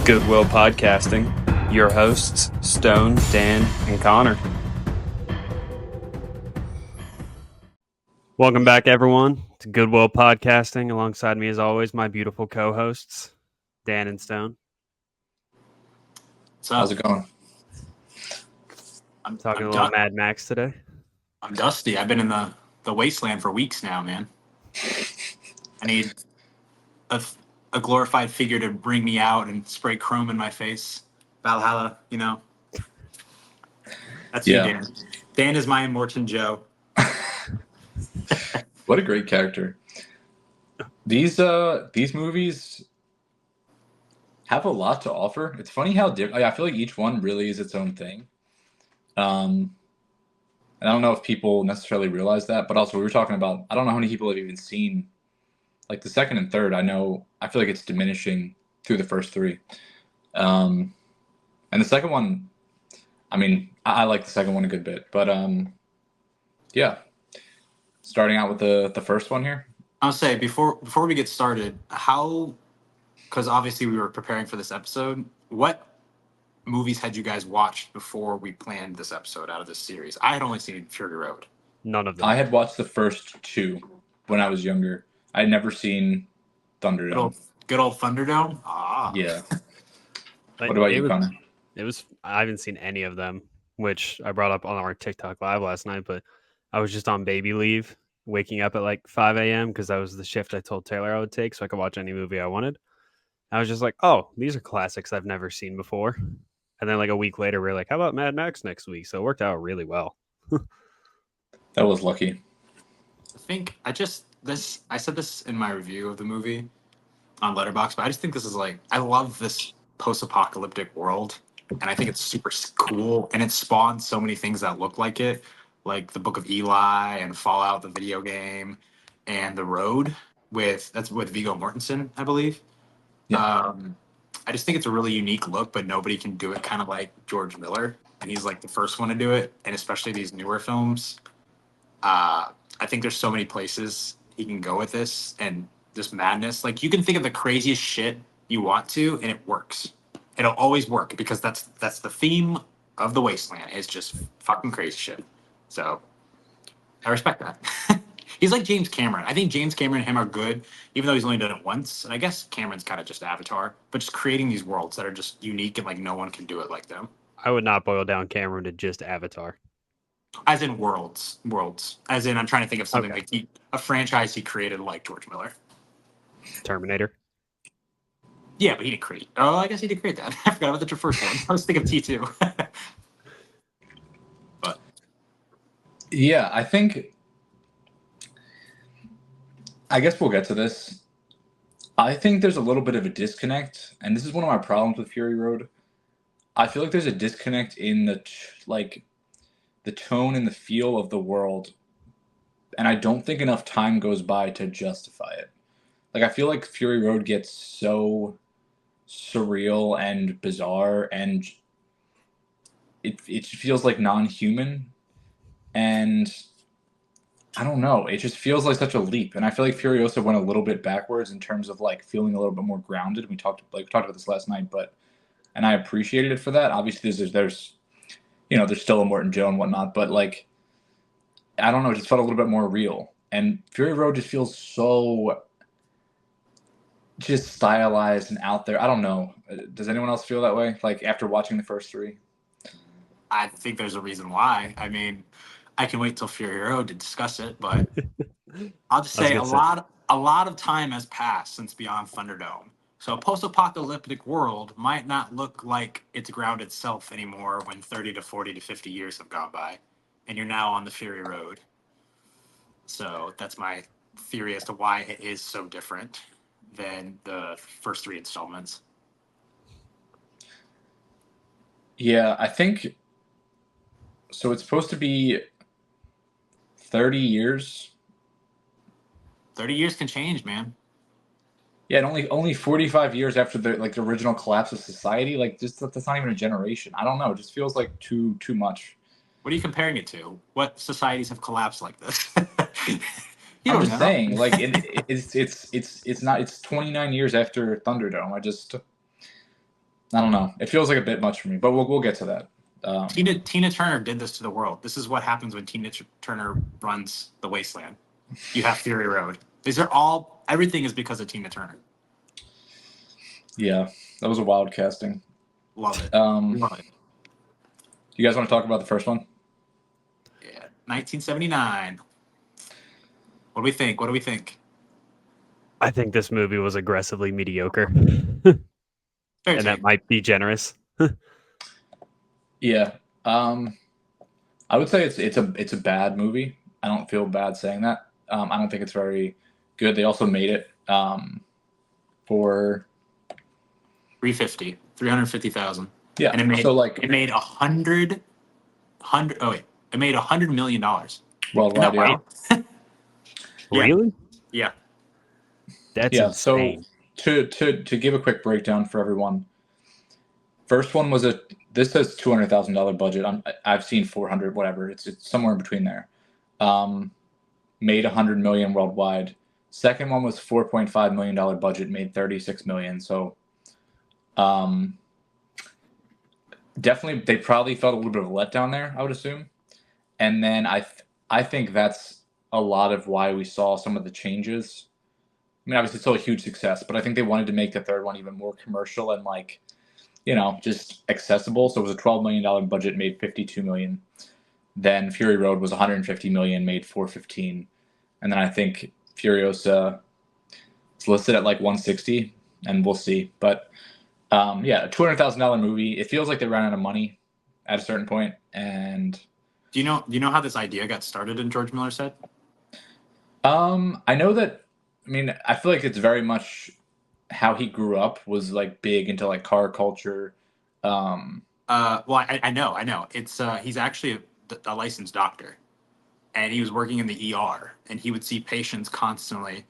Goodwill Podcasting. Your hosts, Stone, Dan, and Connor. Welcome back, everyone, to Goodwill Podcasting. Alongside me, as always, my beautiful co-hosts, Dan and Stone. How's it going? I'm talking a little Mad Max today. I'm dusty. I've been in the wasteland for weeks now, man. I need a glorified figure to bring me out and spray chrome in my face. Valhalla, you know. That's you, Dan. Dan is my Immortan Joe. What a great character. These movies have a lot to offer. It's funny how different. I feel like each one really is its own thing. And I don't know if people necessarily realize that, but also we were talking about, I don't know how many people have even seen like the second and third. I feel like it's diminishing through the first three. And the second one, I mean, I like the second one a good bit, but yeah. Starting out with the first one here. I'll say before we get started, because obviously we were preparing for this episode, what movies had you guys watched before we planned this episode out of this series? I had only seen Fury Road. None of them. I had watched the first two when I was younger. I had never seen Thunderdome. Good old Thunderdome? Ah. Yeah. What about you, Connor? I haven't seen any of them, which I brought up on our TikTok live last night, but I was just on baby leave, waking up at like 5 a.m. because that was the shift I told Taylor I would take so I could watch any movie I wanted. I was just like, oh, these are classics I've never seen before. And then like a week later, we were like, how about Mad Max next week? So it worked out really well. That was lucky. I think I said this in my review of the movie on Letterboxd, but I just think this is I love this post-apocalyptic world, and I think it's super cool, and it spawned so many things that look like it, like the Book of Eli and Fallout, the video game, and The Road with Viggo Mortensen, I believe. Yeah. I just think it's a really unique look, but nobody can do it kind of like George Miller, and he's like the first one to do it, and especially these newer films. I think there's so many places he can go with this and this madness. Like, you can think of the craziest shit you want to, and it works. It'll always work because that's the theme of the Wasteland. It's just fucking crazy shit. So I respect that. He's like James Cameron. I think James Cameron and him are good, even though he's only done it once. And I guess Cameron's kind of just Avatar, but just creating these worlds that are just unique and like no one can do it like them. I would not boil down Cameron to just Avatar. As in worlds. As in, I'm trying to think of something like a franchise he created like George Miller. Terminator. Yeah, but he didn't create. Oh, I guess he did create that. I forgot about the first one. I was thinking of T2. But yeah, I guess we'll get to this. I think there's a little bit of a disconnect, and this is one of my problems with Fury Road. I feel like there's a disconnect in the tone and the feel of the world, and I don't think enough time goes by to justify it. Like, I feel like Fury Road gets so surreal and bizarre, and it feels like non-human, and I don't know. It just feels like such a leap, and I feel like Furiosa went a little bit backwards in terms of like feeling a little bit more grounded. We talked about this last night, and I appreciated it for that. Obviously, there's still a Morton Joe and whatnot, but like, I don't know, it just felt a little bit more real. And Fury Road just feels so just stylized and out there. I don't know. Does anyone else feel that way? Like, after watching the first three? I think there's a reason why. I mean, I can wait till Fury Road to discuss it, but I'll just say a lot of time has passed since Beyond Thunderdome. So a post-apocalyptic world might not look like it's grounded itself anymore when 30 to 40 to 50 years have gone by, and you're now on the Fury Road. So that's my theory as to why it is so different than the first three installments. Yeah, I think so. It's supposed to be 30 years. 30 years can change, man. Yeah, and only 45 years after the original collapse of society. Like, just that's not even a generation. I don't know. It just feels like too much. What are you comparing it to? What societies have collapsed like this? I'm just saying, like, it's not. It's 29 years after Thunderdome. I don't know. It feels like a bit much for me, but we'll get to that. Tina Turner did this to the world. This is what happens when Tina Turner runs the wasteland. You have Fury Road. Everything is because of Tina Turner. Yeah, that was a wild casting. Love it. Love it. You guys want to talk about the first one? Yeah, 1979. What do we think? What do we think? I think this movie was aggressively mediocre, Fair and that take. might be generous. Yeah. I would say it's a bad movie. I don't feel bad saying that. I don't think it's very good. They also made it for 350,000. yeah. And it made So like it made it made $100 million. Isn't worldwide, that yeah. wild? Yeah. Really? Yeah. That's Yeah. So insane. to give a quick breakdown for everyone, first one was this says $200,000 budget. I've seen 400, whatever. It's somewhere in between there. Made 100 million worldwide. Second one was $4.5 million budget, made 36 million. So, definitely they probably felt a little bit of a letdown there, I would assume. And then I think that's a lot of why we saw some of the changes. I mean, obviously it's still a huge success, but I think they wanted to make the third one even more commercial and like, just accessible. So it was a $12 million budget, made 52 million. Then Fury Road was 150 million, made 415. And then I think Furiosa is listed at like 160, and we'll see. But yeah, a $200,000 movie. It feels like they ran out of money at a certain point. And Do you know how this idea got started in George Miller's head? I know that. I mean, I feel like it's very much how he grew up was like big into like car culture. Well, I know. It's he's actually a licensed doctor, and he was working in the ER, and he would see patients constantly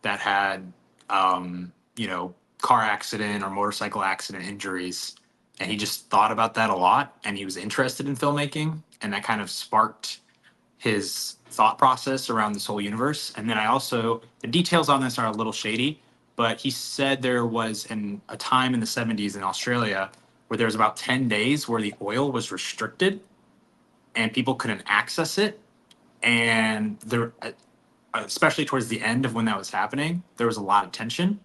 that had, car accident or motorcycle accident injuries, and he just thought about that a lot, and he was interested in filmmaking, and that kind of sparked his thought process around this whole universe. And then the details on this are a little shady, but he said there was a time in the 70s in Australia where there was about 10 days where the oil was restricted and people couldn't access it. And there, especially towards the end of when that was happening, there was a lot of tension.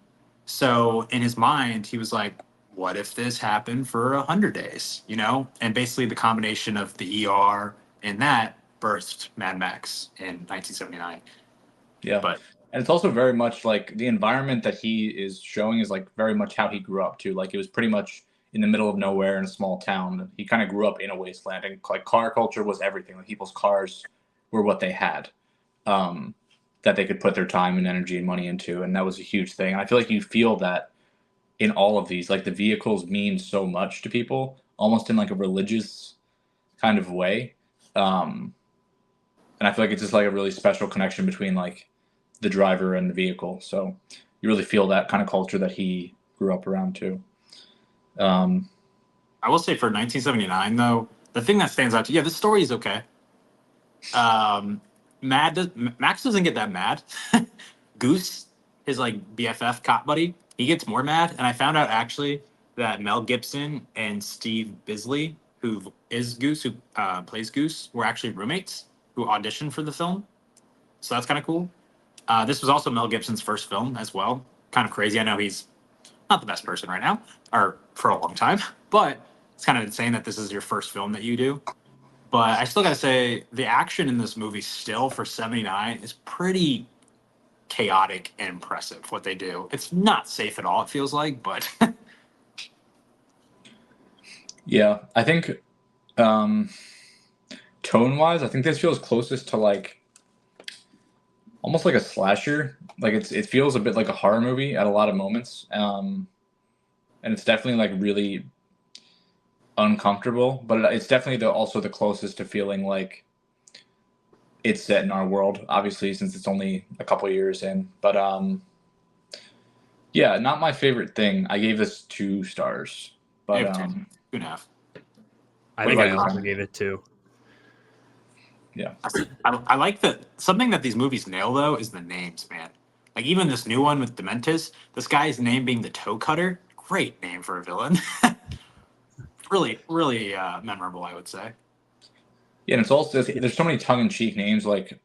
So in his mind, he was like, what if this happened for 100 days, And basically the combination of the ER and that birthed Mad Max in 1979. Yeah. But And it's also very much like the environment that he is showing is like very much how he grew up too. Like it was pretty much in the middle of nowhere in a small town. He kind of grew up in a wasteland, and like car culture was everything. Like people's cars were what they had, that they could put their time and energy and money into, and that was a huge thing. And I feel like you feel that in all of these. Like the vehicles mean so much to people, almost in like a religious kind of way. And I feel like it's just like a really special connection between like the driver and the vehicle. So you really feel that kind of culture that he grew up around too. I will say for 1979, though, the thing that stands out to this story is okay. Max doesn't get that mad. Goose, his like BFF cop buddy, he gets more mad. And I found out actually that Mel Gibson and Steve Bisley, who is Goose, who plays Goose, were actually roommates who auditioned for the film. So that's kind of cool. This was also Mel Gibson's first film as well. Kind of crazy. I know he's not the best person right now, or for a long time, but it's kind of insane that this is your first film that you do. But I still gotta say, the action in this movie still for 79 is pretty chaotic and impressive what they do. It's not safe at all, it feels like, but Yeah, I think tone wise, I think this feels closest to like almost like a slasher. Like it feels a bit like a horror movie at a lot of moments. And it's definitely like really uncomfortable, but it's definitely also the closest to feeling like it's set in our world, obviously, since it's only a couple years in. But yeah, not my favorite thing. I gave this 2 stars. But 2.5. I What think I about you, also Sam? gave it 2. Yeah. I like that. Something that these movies nail though is the names, man. Like even this new one with Dementis, this guy's name being the Toe Cutter, great name for a villain. really memorable, I would say. Yeah, and it's also there's so many tongue-in-cheek names like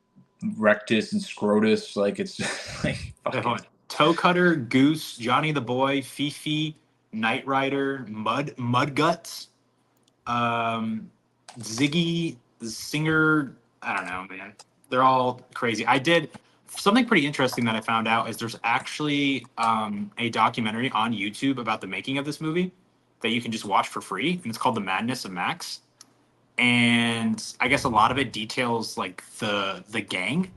Rectus and Scrotus. Like it's just like fucking. Toe Cutter, Goose, Johnny the Boy, Fifi, Knight Rider, Mud Guts, Ziggy, Singer. I don't know, man. They're all crazy. I did something pretty interesting that I found out is there's actually a documentary on YouTube about the making of this movie that you can just watch for free, and it's called The Madness of Max. And I guess a lot of it details like the gang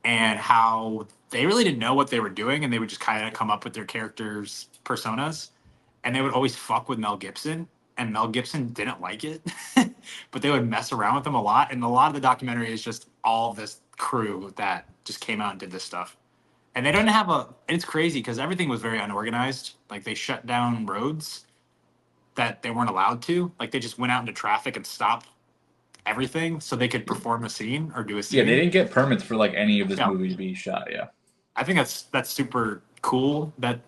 and how they really didn't know what they were doing, and they would just kind of come up with their characters' personas, and they would always fuck with Mel Gibson, and Mel Gibson didn't like it, but they would mess around with him a lot, and a lot of the documentary is just all this crew that just came out and did this stuff, and they don't have a. It's crazy because everything was very unorganized. Like they shut down roads that they weren't allowed to. Like they just went out into traffic and stopped everything so they could perform a scene or do a scene. Yeah, they didn't get permits for like any of this Yeah. movie to be shot. Yeah, I think that's super cool that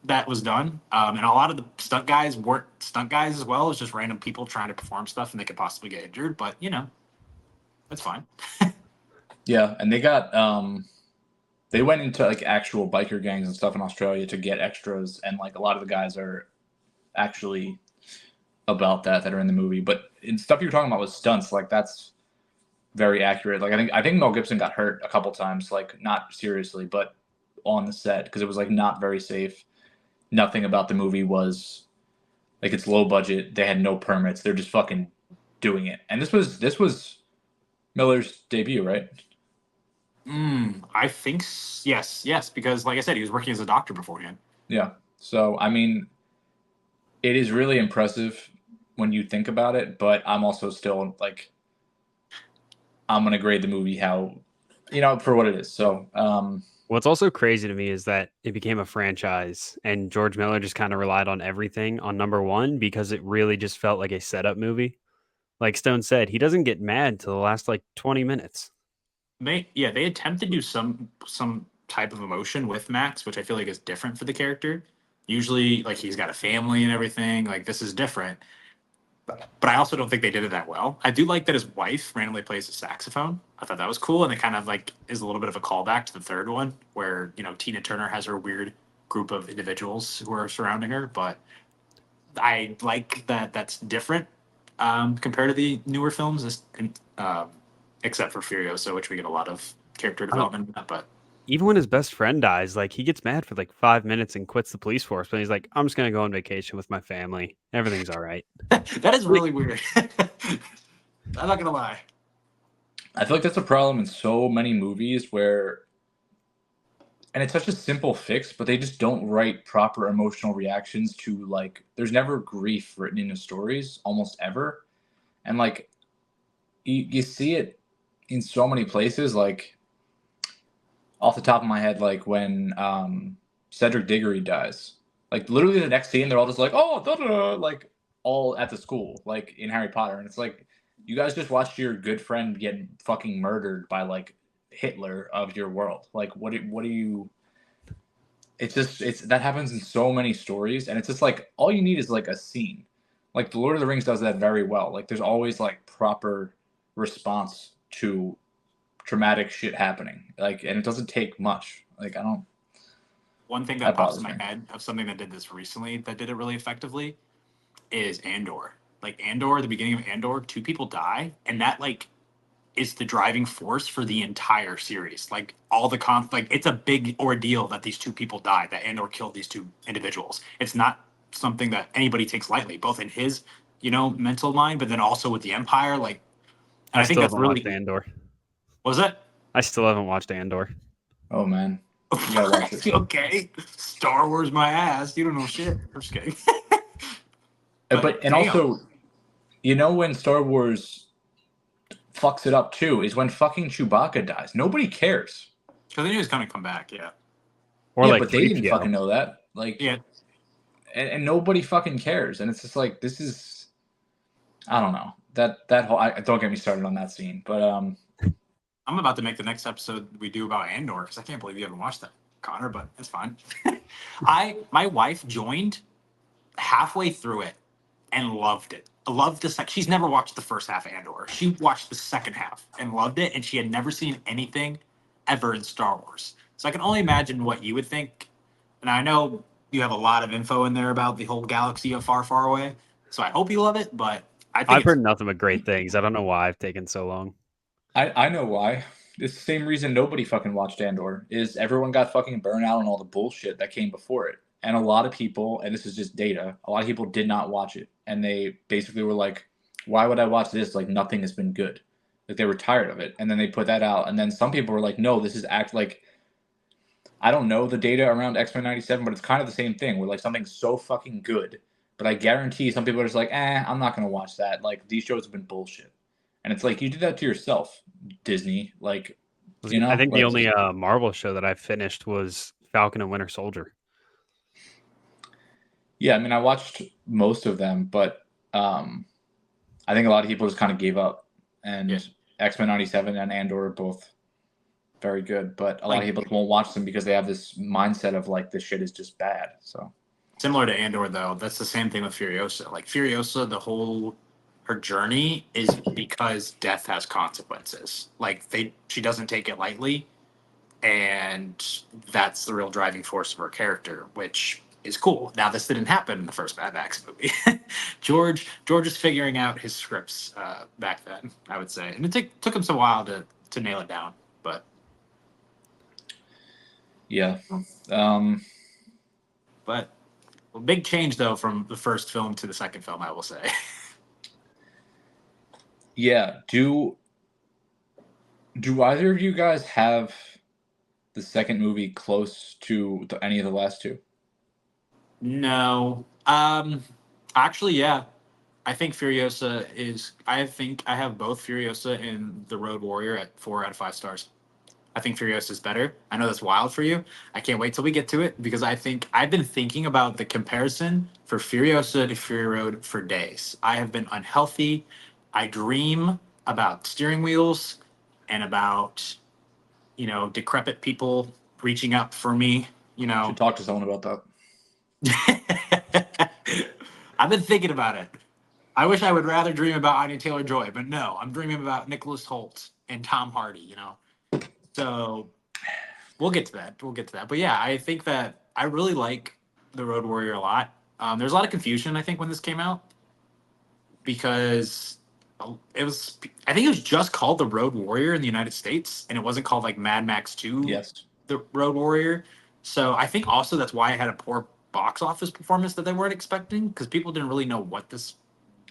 that was done. And a lot of the stunt guys weren't stunt guys as well. It's just random people trying to perform stuff and they could possibly get injured. But you know, that's fine. yeah, and they went into like actual biker gangs and stuff in Australia to get extras, and like a lot of the guys are actually about that are in the movie. But in stuff you're talking about was stunts, like that's very accurate. Like I think Mel Gibson got hurt a couple times, like not seriously, but on the set because it was like not very safe. Nothing about the movie was like it's low budget. They had no permits. They're just fucking doing it. And this was Miller's debut, right? I think yes, because like I said, he was working as a doctor beforehand. Yeah. So I mean, it is really impressive when you think about it, but I'm also still like, I'm gonna grade the movie how, for what it is. So, What's also crazy to me is that it became a franchise and George Miller just kind of relied on everything on number one because it really just felt like a setup movie. Like Stone said, he doesn't get mad till the last like 20 minutes. They attempt to do some type of emotion with Max, which I feel like is different for the character. Usually, like he's got a family and everything. Like this is different. But I also don't think they did it that well. I do like that his wife randomly plays the saxophone. I thought that was cool, and it kind of like is a little bit of a callback to the third one, where Tina Turner has her weird group of individuals who are surrounding her. But I like that that's different compared to the newer films, except for Furiosa, which we get a lot of character development. But even when his best friend dies, like he gets mad for like 5 minutes and quits the police force, but he's like, I'm just gonna go on vacation with my family. Everything's all right. that is really weird. I'm not gonna lie. I feel like that's a problem in so many movies where, and it's such a simple fix, but they just don't write proper emotional reactions to like, there's never grief written into stories, almost ever. And like, you see it in so many places, like off the top of my head, like when Cedric Diggory dies, like literally the next scene, they're all just like, oh, da, da, da, like all at the school, like in Harry Potter. And it's like, you guys just watched your good friend get fucking murdered by like Hitler of your world. Like, what do you? It's that happens in so many stories, and it's just like all you need is like a scene. Like the Lord of the Rings does that very well. Like there's always like proper response to traumatic shit happening. Like, and it doesn't take much. Like I don't. One thing that pops in my head of something that did this recently that did it really effectively is Andor. Like Andor, the beginning of Andor, 2 people die, and that like is the driving force for the entire series. Like all the like it's a big ordeal that these 2 people died, that Andor killed these 2 individuals. It's not something that anybody takes lightly, both in his, mental mind, but then also with the Empire. Like, and I think still that's haven't really watched Andor. Was it? I still haven't watched Andor. Oh man, you gotta watch it. Okay, Star Wars my ass. You don't know shit. I'm just kidding. And also, when Star Wars fucks it up too is when fucking Chewbacca dies. Nobody cares. Because they knew he was gonna come back. Yeah. Or like but they didn't fucking know that. Like, yeah. And nobody fucking cares. And it's just like, this is, I don't know. That whole, don't get me started on that scene. But I'm about to make the next episode we do about Andor because I can't believe you haven't watched that, Connor. But that's fine. My wife joined halfway through it, and loved it. Loved the second. She's never watched the first half of Andor. She watched the second half and loved it, and she had never seen anything ever in Star Wars. So I can only imagine what you would think. And I know you have a lot of info in there about the whole galaxy of Far, Far Away. So I hope you love it, but I think I've it's heard nothing but great things. I don't know why I've taken so long. I know why. It's the same reason nobody fucking watched Andor, is everyone got fucking burnt out on all the bullshit that came before it. And a lot of people, and this is just data, a lot of people did not watch it. And they basically were like, why would I watch this? Like, nothing has been good. Like, they were tired of it. And then they put that out. And then some people were like, no, this is like, I don't know the data around X-Men 97, but it's kind of the same thing where like something's so fucking good. But I guarantee some people are just like, I'm not going to watch that. Like, these shows have been bullshit. And it's like, you did that to yourself, Disney. Like, you I know, think the like, only Marvel show that I finished was Falcon and Winter Soldier. yeah, I mean, I watched most of them, but I think a lot of people just kind of gave up. And Yeah. X-Men 97 and Andor are both very good, but a lot of Like- people won't watch them because they have this mindset of like, this shit is just bad. So similar to Andor, though. That's the same thing with Furiosa. Like Furiosa, her journey is because death has consequences. Like she doesn't take it lightly, and that's the real driving force of her character, which is cool. Now, this didn't happen in the first Mad Max movie. George is figuring out his scripts back then, I would say, and it took him some while to nail it down. But yeah, but a big change though from the first film to the second film, I will say. yeah. Do either of you guys have the second movie close to any of the last two? No. Actually, yeah. I think Furiosa is. I think I have both Furiosa and The Road Warrior at 4 out of 5 stars. I think Furiosa is better. I know that's wild for you. I can't wait till we get to it because I think I've been thinking about the comparison for Furiosa to Fury Road for days. I have been unhealthy. I dream about steering wheels and about, decrepit people reaching up for me, Should talk to someone about that. I've been thinking about it. I wish I would rather dream about Anya Taylor-Joy, but no, I'm dreaming about Nicholas Hoult and Tom Hardy. So we'll get to that. But yeah, I think that I really like The Road Warrior a lot. There's a lot of confusion, I think, when this came out because it was. I think it was just called The Road Warrior in the United States, and it wasn't called like Mad Max 2. Yes. The Road Warrior. So I think also that's why it had a poor box office performance that they weren't expecting because people didn't really know what this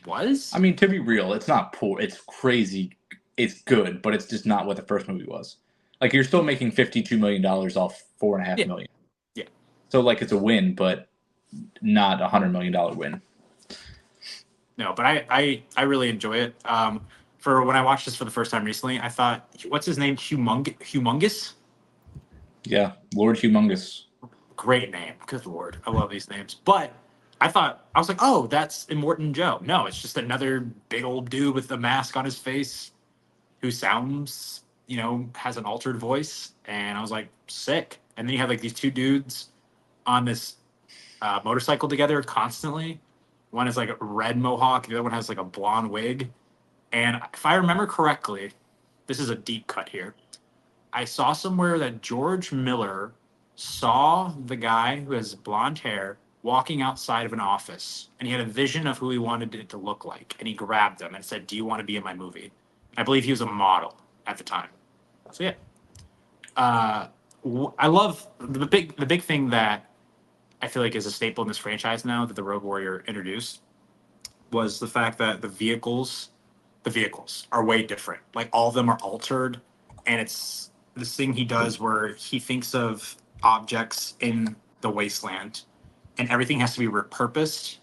was. I mean, to be real, it's not poor. It's crazy. It's good, but it's just not what the first movie was. Like, you're still making $52 million off $4.5 million. Yeah. So, like, it's a win, but not a $100 million win. No, but I really enjoy it. For when I watched this for the first time recently, I thought, what's his name? Humongous? Yeah, Lord Humongous. Great name. Good Lord. I love these names. But I was like, oh, that's Immortan Joe. No, it's just another big old dude with a mask on his face who sounds, has an altered voice. And I was like, sick. And then you have like these two dudes on this motorcycle together constantly. One is like a red mohawk, the other one has like a blonde wig. And if I remember correctly, this is a deep cut here. I saw somewhere that George Miller saw the guy who has blonde hair walking outside of an office, and he had a vision of who he wanted it to look like, and he grabbed them and said, "Do you want to be in my movie?" I believe he was a model at the time. So yeah, I love the big thing that I feel like is a staple in this franchise now that the Road Warrior introduced was the fact that the vehicles are way different. Like all of them are altered, and it's this thing he does where he thinks of objects in the wasteland, and everything has to be repurposed,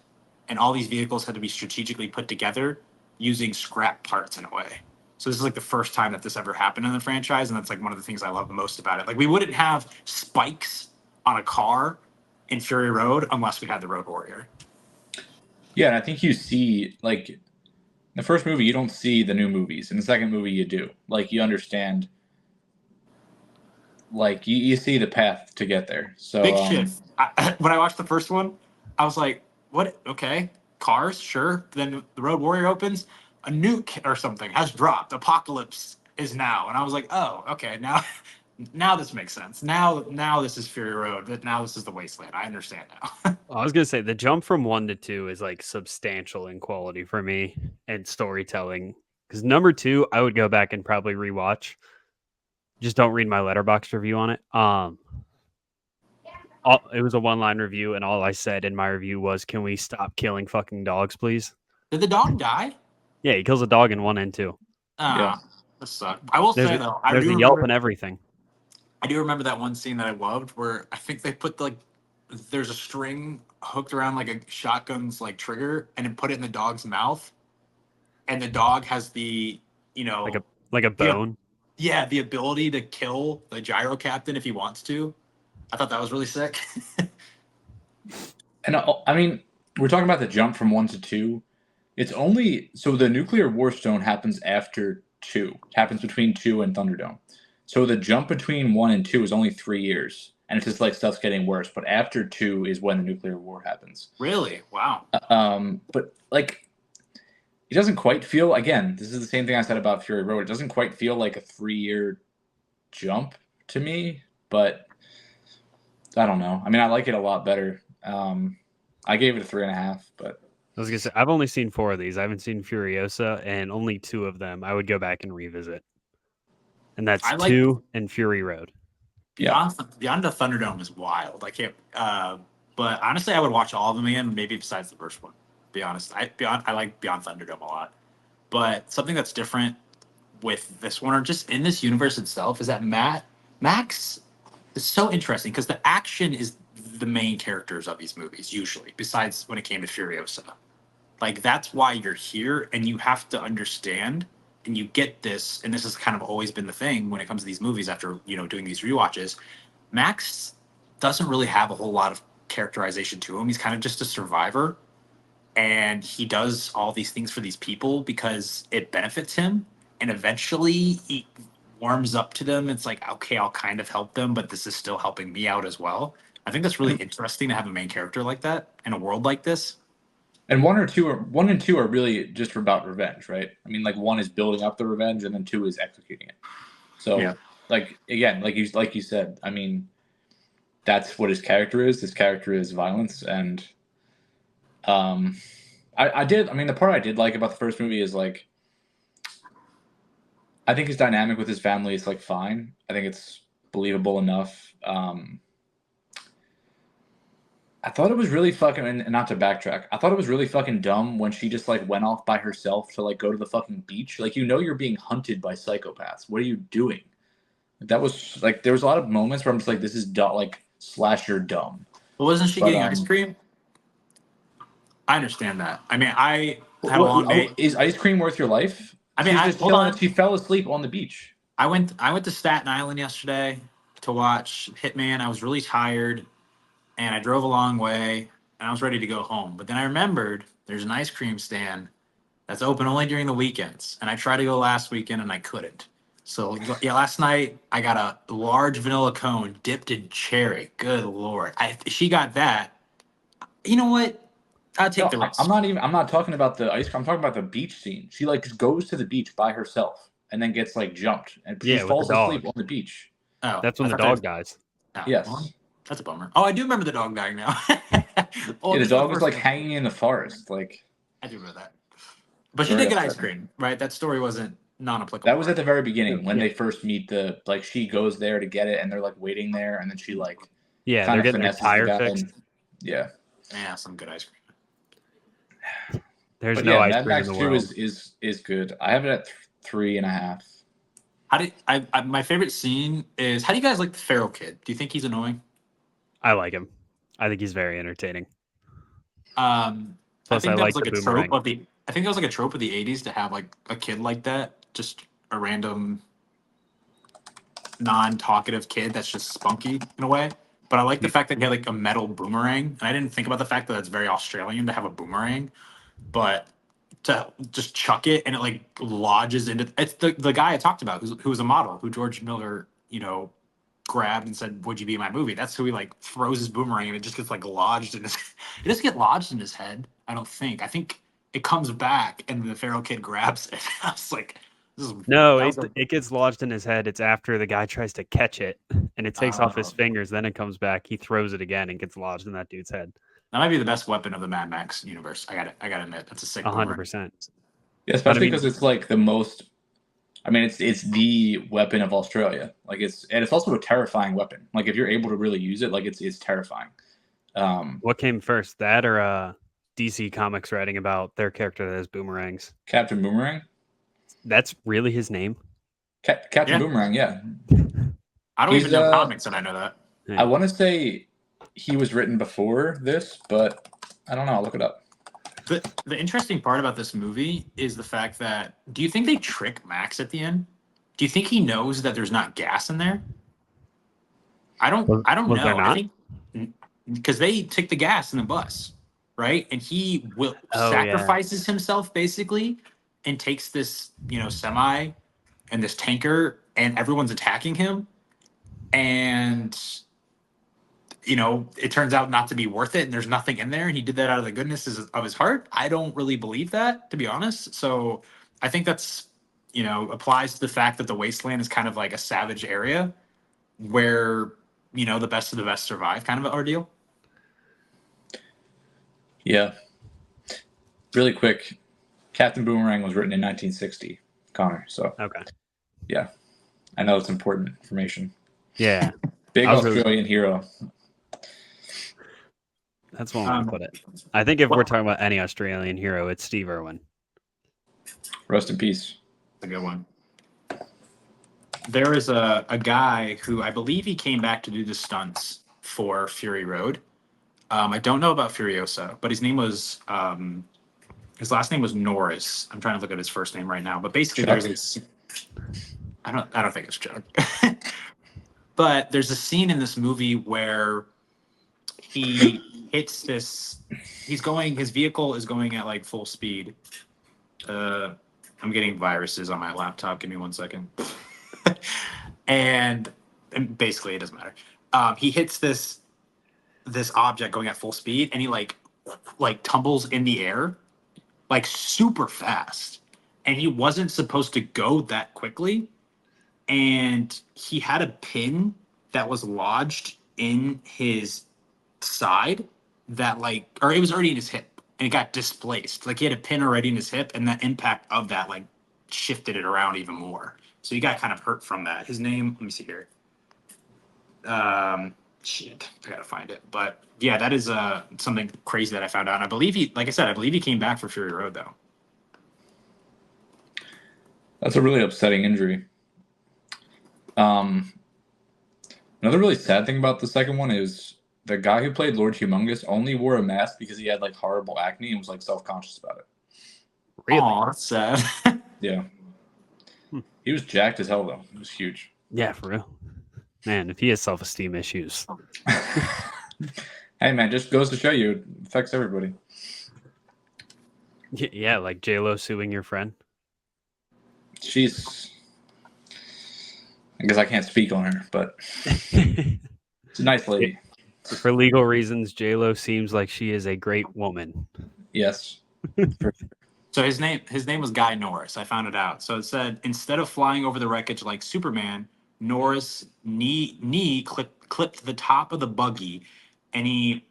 and all these vehicles had to be strategically put together using scrap parts in a way. So this is like the first time that this ever happened in the franchise, and that's like one of the things I love the most about it. Like we wouldn't have spikes on a car in Fury Road unless we had the Road Warrior. Yeah, and I think you see, like, in the first movie, you don't see the new movies. In the second movie, you do. Like, you understand. Like, you see the path to get there. So, Big shift. When I watched the first one, I was like, "What? Okay." cars, sure. Then the Road Warrior opens, a nuke or something has dropped. Apocalypse is now, and I was like, oh, okay, now, now this makes sense. Now this is Fury Road. Now this is the Wasteland. I understand now. I was gonna say the jump from 1 to 2 is like substantial in quality for me and storytelling. Because number 2, I would go back and probably rewatch. Just don't read my letterbox review on it. It was a one-line review, and all I said in my review was, "Can we stop killing fucking dogs, please?" Did the dog die? Yeah, he kills a dog in 1 and 2. Yeah. That sucked. I will say though, There's a yelp and everything. I do remember that one scene that I loved where I think they put there's a string hooked around like a shotgun's like trigger and it put it in the dog's mouth, and the dog has the Like a the bone. yeah, the ability to kill the gyro captain if he wants to. I thought that was really sick. And I mean, we're talking about the jump from 1 to 2. It's only so the nuclear war stone happens after 2. It happens between 2 and Thunderdome. So the jump between 1 and 2 is only 3 years, and it's just like stuff's getting worse. But after 2 is when the nuclear war happens. Really? Wow. But like, it doesn't quite feel. Again, this is the same thing I said about Fury Road. It doesn't quite feel like a 3-year jump to me, but I don't know. I mean, I like it a lot better. I gave it a 3.5, but I was gonna say I've only seen 4 of these. I haven't seen Furiosa, and only 2 of them I would go back and revisit. And that's I like 2 and Fury Road. Beyond the Thunderdome is wild. I can't. But honestly, I would watch all of them again. Maybe besides the first one. Be honest. I like Beyond Thunderdome a lot. But something that's different with this one, or just in this universe itself, is that Max is so interesting because the action is the main characters of these movies usually. Besides when it came to Furiosa, like that's why you're here, and you have to understand. And you get this, and this has kind of always been the thing when it comes to these movies after, doing these rewatches. Max doesn't really have a whole lot of characterization to him. He's kind of just a survivor. And he does all these things for these people because it benefits him. And eventually he warms up to them. It's like, okay, I'll kind of help them, but this is still helping me out as well. I think that's really interesting to have a main character like that in a world like this. And 1 and 2 are really just about revenge, right? I mean, like 1 is building up the revenge, and then 2 is executing it. So, Yeah. like again, like you said, I mean, that's what his character is. His character is violence, and I did. I mean, the part I did like about the first movie is like, I think his dynamic with his family is like fine. I think it's believable enough. I thought it was really fucking, and not to backtrack, I thought it was really fucking dumb when she just like went off by herself to like go to the fucking beach. Like, you're being hunted by psychopaths. What are you doing? That was like, there was a lot of moments where I'm just like, this is dumb, like slasher dumb. But wasn't she getting ice cream? I understand that. I mean, I had a long day. Is ice cream worth your life? I mean, hold on. She fell asleep on the beach. I went to Staten Island yesterday to watch Hitman. I was really tired. And I drove a long way, and I was ready to go home. But then I remembered there's an ice cream stand that's open only during the weekends. And I tried to go last weekend, and I couldn't. So, yeah, last night I got a large vanilla cone dipped in cherry. Good Lord. She got that. You know what? I'll take the risk. I'm not talking about the ice cream. I'm talking about the beach scene. She, like, goes to the beach by herself and then gets, like, jumped. And she falls asleep on the beach. Oh, that's when the dog dies. Oh, yes. Well, that's a bummer. Oh, I do remember the dog dying now. The dog was like hanging in the forest. Like, I do remember that. But she did get ice cream, right? That story wasn't non-applicable. That was at the very beginning when they first meet she goes there to get it, and they're like waiting there, and then she like they're getting their tire fixed. Yeah, some good ice cream. There's no ice cream Mad Max in the world. 2 is good. I have it at 3.5. How did my favorite scene is, how do you guys like the feral kid? Do you think he's annoying? I like him. I think he's very entertaining. Plus, I think that was like the a boomerang. trope of the. I think that was like a trope of the '80s to have like a kid like that, just a random, non-talkative kid that's just spunky in a way. But I like the fact that he had like a metal boomerang, and I didn't think about the fact that it's very Australian to have a boomerang, but to just chuck it and it like lodges into. It's the guy I talked about who was a model, who George Miller grabbed and said, "Would you be in my movie?" That's who he like throws his boomerang and it just gets like lodged in his. It doesn't get lodged in his head. I don't think. I think it comes back and the feral kid grabs it. I was like, "This is No, that was it gets lodged in his head. It's after the guy tries to catch it, and it takes off his fingers. Then it comes back. He throws it again and gets lodged in that dude's head. that might be the best weapon of the Mad Max universe. I got to admit, that's a sick boomerang. 100%. Yeah, But I especially mean, because it's like the most. I mean, it's the weapon of Australia. Like it's also a terrifying weapon. Like if you're able to really use it, like it's terrifying. what came first, that or DC Comics writing about their character that has boomerangs? Captain Boomerang. That's really his name. Captain Yeah. Boomerang. Yeah, I don't He's, even know comics, and I know that. I want to say he was written before this, but I don't know. I'll look it up. The interesting part about this movie is the fact that do you think they trick Max at the end? Do you think he knows that there's not gas in there? I don't Was know. there not? I think because they take the gas in the bus, right? And he will Oh, yeah. sacrifices himself basically and takes this, semi and this tanker and everyone's attacking him and it turns out not to be worth it and there's nothing in there and he did that out of the goodness of his heart. I don't really believe that, to be honest. So I think that's, applies to the fact that the wasteland is kind of like a savage area where, the best of the best survive kind of an ordeal. Yeah. Really quick, Captain Boomerang was written in 1960, Connor. So Okay. yeah, I know it's important information. Yeah. Big I was really- Australian hero. That's one way to put it. I think if we're talking about any Australian hero, it's Steve Irwin. Rest in peace. A good one. There is a guy who I believe he came back to do the stunts for Fury Road. I don't know about Furiosa, but his last name was Norris. I'm trying to look at his first name right now, but basically Chuck. there's this. I don't think it's Chuck. But there's a scene in this movie where he hits this. His vehicle is going at like full speed. I'm getting viruses on my laptop. Give me 1 second. and basically, it doesn't matter. He hits this object going at full speed, and he like tumbles in the air, like super fast. And he wasn't supposed to go that quickly. And he had a pin that was lodged in his side or it was already in his hip and it got displaced. Like he had a pin already in his hip and the impact of that like shifted it around even more. So he got kind of hurt from that. His name, let me see here. Shit, I gotta find it. But yeah, that is something crazy that I found out. And I believe I believe he came back for Fury Road though. That's a really upsetting injury. Another really sad thing about the second one is the guy who played Lord Humongous only wore a mask because he had like horrible acne and was like self-conscious about it. Really? Aw, that's sad. Yeah. He was jacked as hell though. He was huge. Yeah, for real. Man, if he has self-esteem issues. Hey man, just goes to show you it affects everybody. Yeah, like J-Lo suing your friend. She's I guess I can't speak on her, but it's a nice lady. For legal reasons, J-Lo seems like she is a great woman. Yes. So his name was Guy Norris. I found it out. So it said instead of flying over the wreckage like Superman, Norris knee clipped the top of the buggy, and he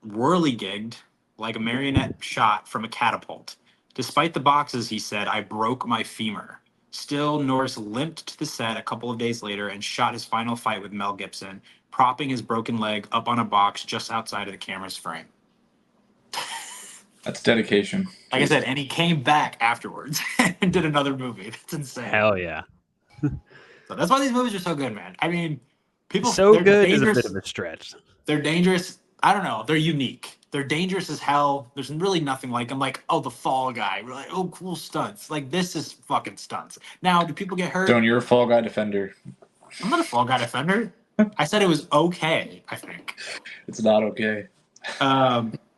whirligigged like a marionette shot from a catapult. Despite the boxes, he said, "I broke my femur." Still, Norris limped to the set a couple of days later and shot his final fight with Mel Gibson, propping his broken leg up on a box just outside of the camera's frame. That's dedication. Like I said, and he came back afterwards and did another movie. That's insane. Hell yeah. So that's why these movies are so good, man. I mean, they're good is a dangerous. bit of a stretch. They're dangerous. I don't know. They're unique. They're dangerous as hell. There's really nothing like them. Like, oh, the Fall Guy. We're like, oh, cool stunts. Like, this is fucking stunts. Now, do people get hurt? Don't, you're a Fall Guy defender. I'm not a Fall Guy defender. I said it was okay, I think. It's not okay.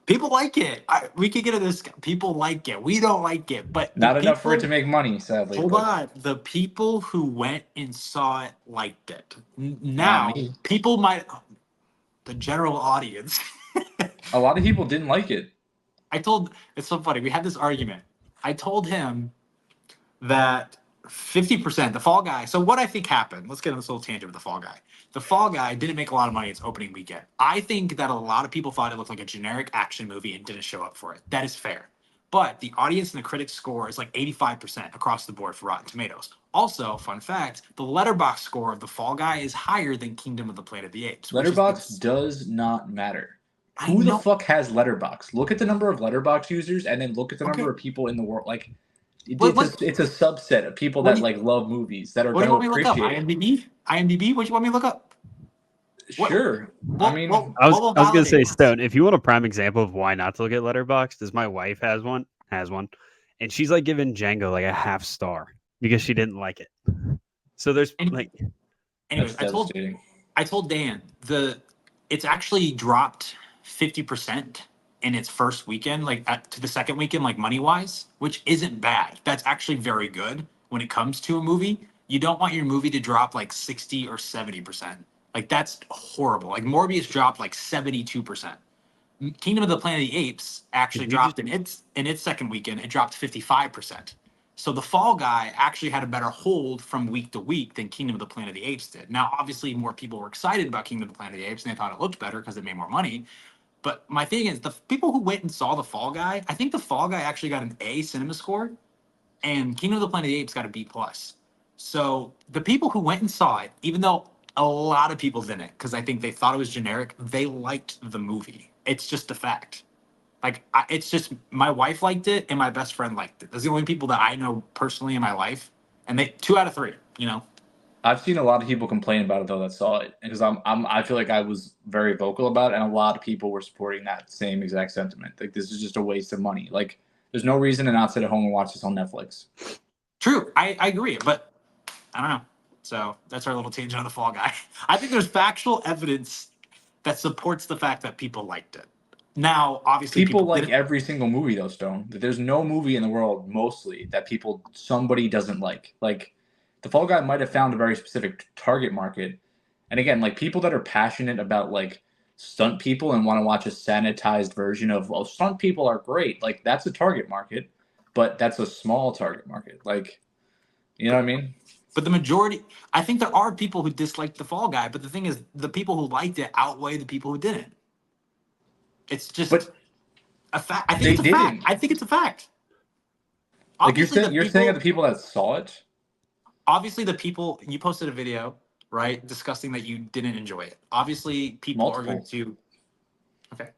People like it. We could get into this. People like it. We don't like it, but the Not enough for it people. to make money, sadly. Hold But on. The people who went and saw it liked it. not Now, me. people might. The general audience. A lot of people didn't like it. It's so funny. We had this argument. I told him that 50%, the Fall Guy. So, what I think happened, let's get on this little tangent with the Fall Guy. The Fall Guy didn't make a lot of money its opening weekend. I think that a lot of people thought it looked like a generic action movie and didn't show up for it. That is fair. But the audience and the critics score is like 85% across the board for Rotten Tomatoes. Also, fun fact, the letterbox score of the Fall Guy is higher than Kingdom of the Planet of the Apes. Letterbox does not matter. I Who the know. fuck has Letterbox? Look at the number of Letterbox users, and then look at the Okay. number of people in the world. Like, What it's a subset of people What that do you- like love movies that are do you going to want me to look up? appreciate it. IMDb? IMDb? What do you want me to look up? What- Sure. What, I mean, what, I was what will I was gonna say, validate? Stone, if you want a prime example of why not to look at Letterboxd, is my wife has one, and she's like giving Django like a half star because she didn't like it. So there's Any- like, Anyways, that's devastating. I told Dan it's actually dropped 50% in its first weekend, to the second weekend, like money wise, which isn't bad. That's actually very good when it comes to a movie. You don't want your movie to drop like 60 or 70%. Like that's horrible. Like Morbius dropped like 72%. Kingdom of the Planet of the Apes actually Did you dropped in its second weekend. It dropped 55%. So the Fall Guy actually had a better hold from week to week than Kingdom of the Planet of the Apes did. Now, obviously, more people were excited about Kingdom of the Planet of the Apes and they thought it looked better because it made more money. But my thing is, the people who went and saw the Fall Guy, I think the Fall Guy actually got an A cinema score, and Kingdom of the Planet of the Apes got a B plus. So the people who went and saw it, even though a lot of people didn't, because I think they thought it was generic, they liked the movie. It's just a fact. It's just my wife liked it and my best friend liked it. Those are the only people that I know personally in my life, and they 2 out of 3. You know, I've seen a lot of people complain about it though that saw it because I feel like I was very vocal about it, and a lot of people were supporting that same exact sentiment. Like this is just a waste of money. Like there's no reason to not sit at home and watch this on Netflix. true. I agree, but I don't know. So that's our little tangent on the Fall Guy. I think there's factual evidence that supports the fact that people liked it. Now, obviously, People like didn't. every single movie though, Stone. There's no movie in the world mostly that somebody doesn't like. Like the Fall Guy might have found a very specific target market. And again, like people that are passionate about like stunt people and want to watch a sanitized version of, well, stunt people are great. Like that's a target market, but that's a small target market. Like, you know what I mean? But the majority, I think there are people who disliked the Fall Guy, but the thing is, the people who liked it outweigh the people who didn't. It's just But a fact. I think they it's a fact. didn't. I think it's a fact. Like Obviously, you're saying that the people that saw it, obviously the people you posted a video, right, discussing that you didn't enjoy it. Obviously, people are going multiple. to okay.